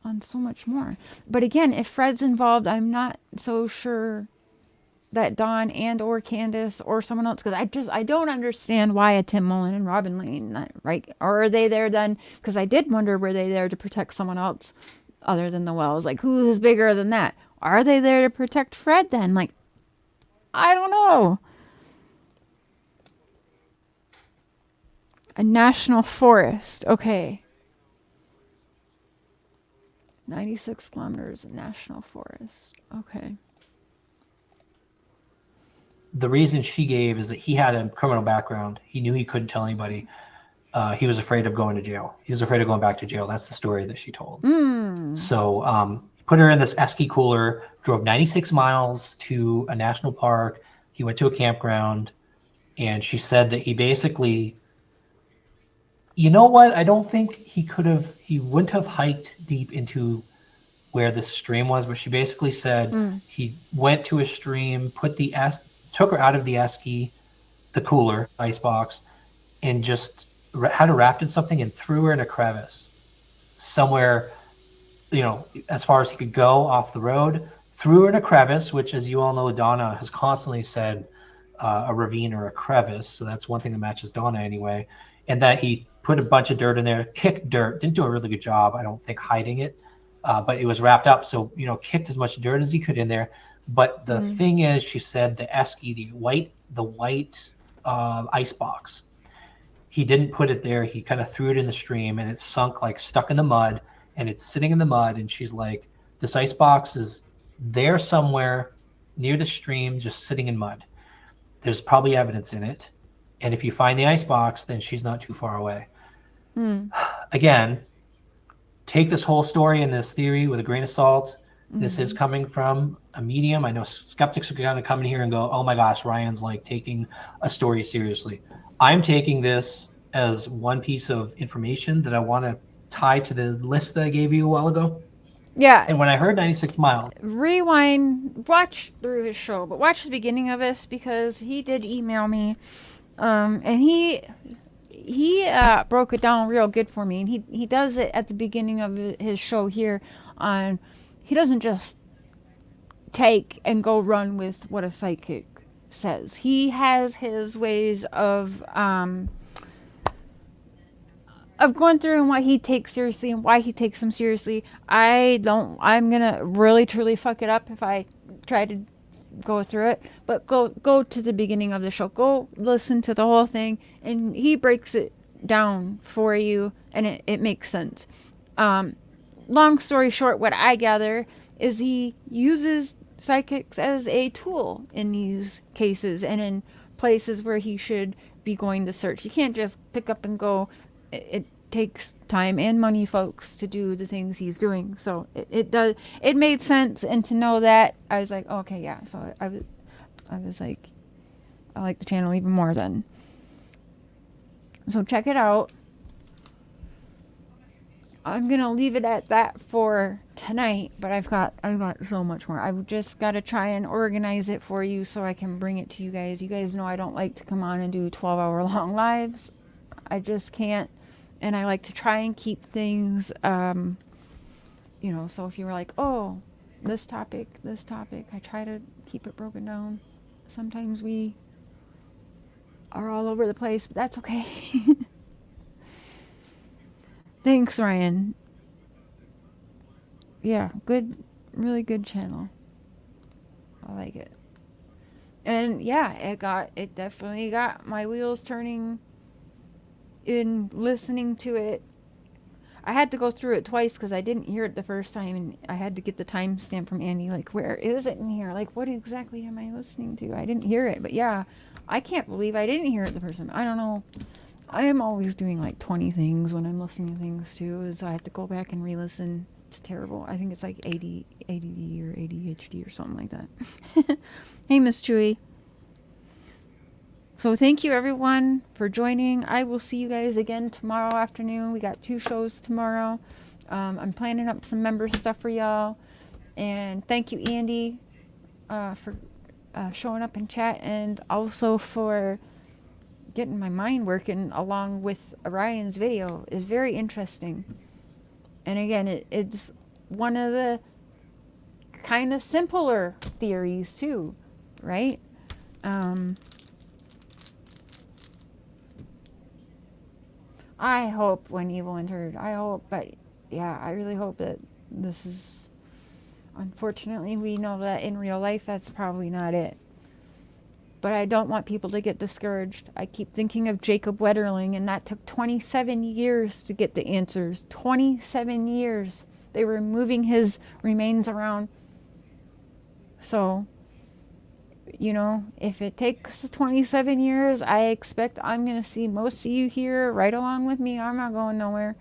on so much more. But again, if Fred's involved, I'm not so sure that Dawn and or Candus or someone else, because I don't understand why a Tim Mullen and Robin Lane, right? Or are they there then? Because I did wonder, were they there to protect someone else other than the Wells? Like, who's bigger than that? Are they there to protect Fred then? Like, I don't know. A national forest. Okay. 96 kilometers of national forest. Okay. The reason she gave is that he had a criminal background. He knew he couldn't tell anybody. He was afraid of going to jail. He was afraid of going back to jail. That's the story that she told. So put her in this esky cooler, drove 96 miles to a national park. He went to a campground, and she said that he basically, you know what? I don't think he wouldn't have hiked deep into where the stream was, but she basically said he went to a stream, took her out of the esky, the cooler, icebox, and just had her wrapped in something and threw her in a crevice somewhere, as far as he could go off the road, threw her in a crevice, which, as you all know, Donna has constantly said a ravine or a crevice. So that's one thing that matches Donna anyway. And that he put a bunch of dirt in there, kicked dirt, didn't do a really good job, I don't think, hiding it, but it was wrapped up. So, kicked as much dirt as he could in there. But the thing is, she said the esky, the white ice box, he didn't put it there. He kind of threw it in the stream, and it sunk, like stuck in the mud, and it's sitting in the mud. And she's like, this ice box is there somewhere near the stream, just sitting in mud. There's probably evidence in it. And if you find the ice box, then she's not too far away. Again, take this whole story and this theory with a grain of salt. This is coming from a medium. I know skeptics are going to come in here and go, oh my gosh, Ryan's like taking a story seriously. I'm taking this as one piece of information that I want to tie to the list that I gave you a while ago. Yeah. And when I heard 96 Miles, rewind, watch through his show, but watch the beginning of this because he did email me, and he broke it down real good for me, and he does it at the beginning of his show here on. He doesn't just take and go run with what a psychic says. He has his ways of going through and what he takes seriously and why he takes them seriously. I'm gonna really truly fuck it up if I try to go through it, but go to the beginning of the show, go listen to the whole thing, and he breaks it down for you, and it makes sense. Long story short, what I gather is he uses psychics as a tool in these cases and in places where he should be going to search. You can't just pick up and go. It takes time and money, folks, to do the things he's doing. So it made sense, and to know that, I was like, okay, yeah. So I was like, I like the channel even more then. So check it out. I'm gonna leave it at that for tonight, but I've got so much more. I've just got to try and organize it for you so I can bring it to you guys. You guys know I don't like to come on and do 12-hour long lives. I just can't, and I like to try and keep things, so if you were like, oh, this topic, I try to keep it broken down. Sometimes we are all over the place, but that's okay. Thanks, Ryan. Yeah, good, really good channel. I like it. And yeah, it definitely got my wheels turning in listening to it. I had to go through it twice because I didn't hear it the first time, and I had to get the timestamp from Andy, like, where is it in here? Like, what exactly am I listening to? I didn't hear it, but yeah, I can't believe I didn't hear it the first time. I don't know. I am always doing like 20 things when I'm listening to things too, so I have to go back and re-listen. It's terrible. I think it's like ADD or ADHD or something like that. Hey, Miss Chewy. So thank you everyone for joining. I will see you guys again tomorrow afternoon. We got 2 shows tomorrow. I'm planning up some member stuff for y'all. And thank you, Andy, for showing up in chat, and also for getting my mind working along with Ryan's video. Is very interesting. And again, it's one of the kind of simpler theories too, right? I hope when evil entered, but yeah, I really hope that this is, unfortunately, we know that in real life that's probably not it. But I don't want people to get discouraged. I keep thinking of Jacob Wetterling, and that took 27 years to get the answers. 27 years. They were moving his remains around. So, if it takes 27 years, I expect I'm going to see most of you here right along with me. I'm not going nowhere.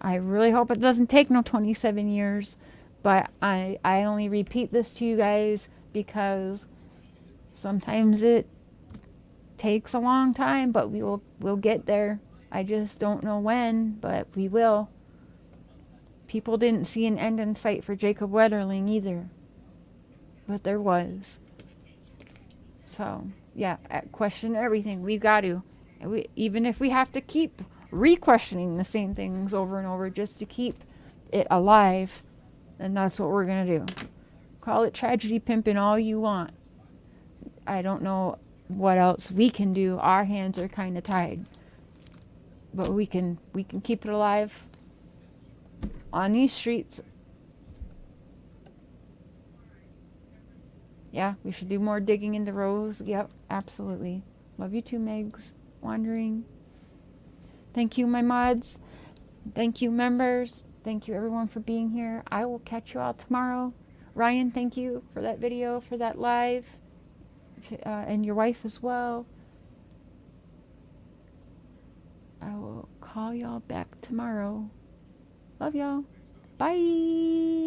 I really hope it doesn't take no 27 years. But I only repeat this to you guys because sometimes it takes a long time, but we'll get there. I just don't know when, but we will. People didn't see an end in sight for Jacob Wetterling either, but there was. So yeah, question everything. We got to. Even if we have to keep re-questioning the same things over and over just to keep it alive, then that's what we're gonna do. Call it tragedy pimping all you want. I don't know what else we can do. Our hands are kind of tied, but we can keep it alive on these streets. Yeah, we should do more digging into Rose. Yep, absolutely. Love you too, Megs. Wandering. Thank you, my mods. Thank you, members. Thank you, everyone, for being here. I will catch you all tomorrow. Ryan, thank you for that video, for that live. And your wife as well. I will call y'all back tomorrow. Love y'all. Bye.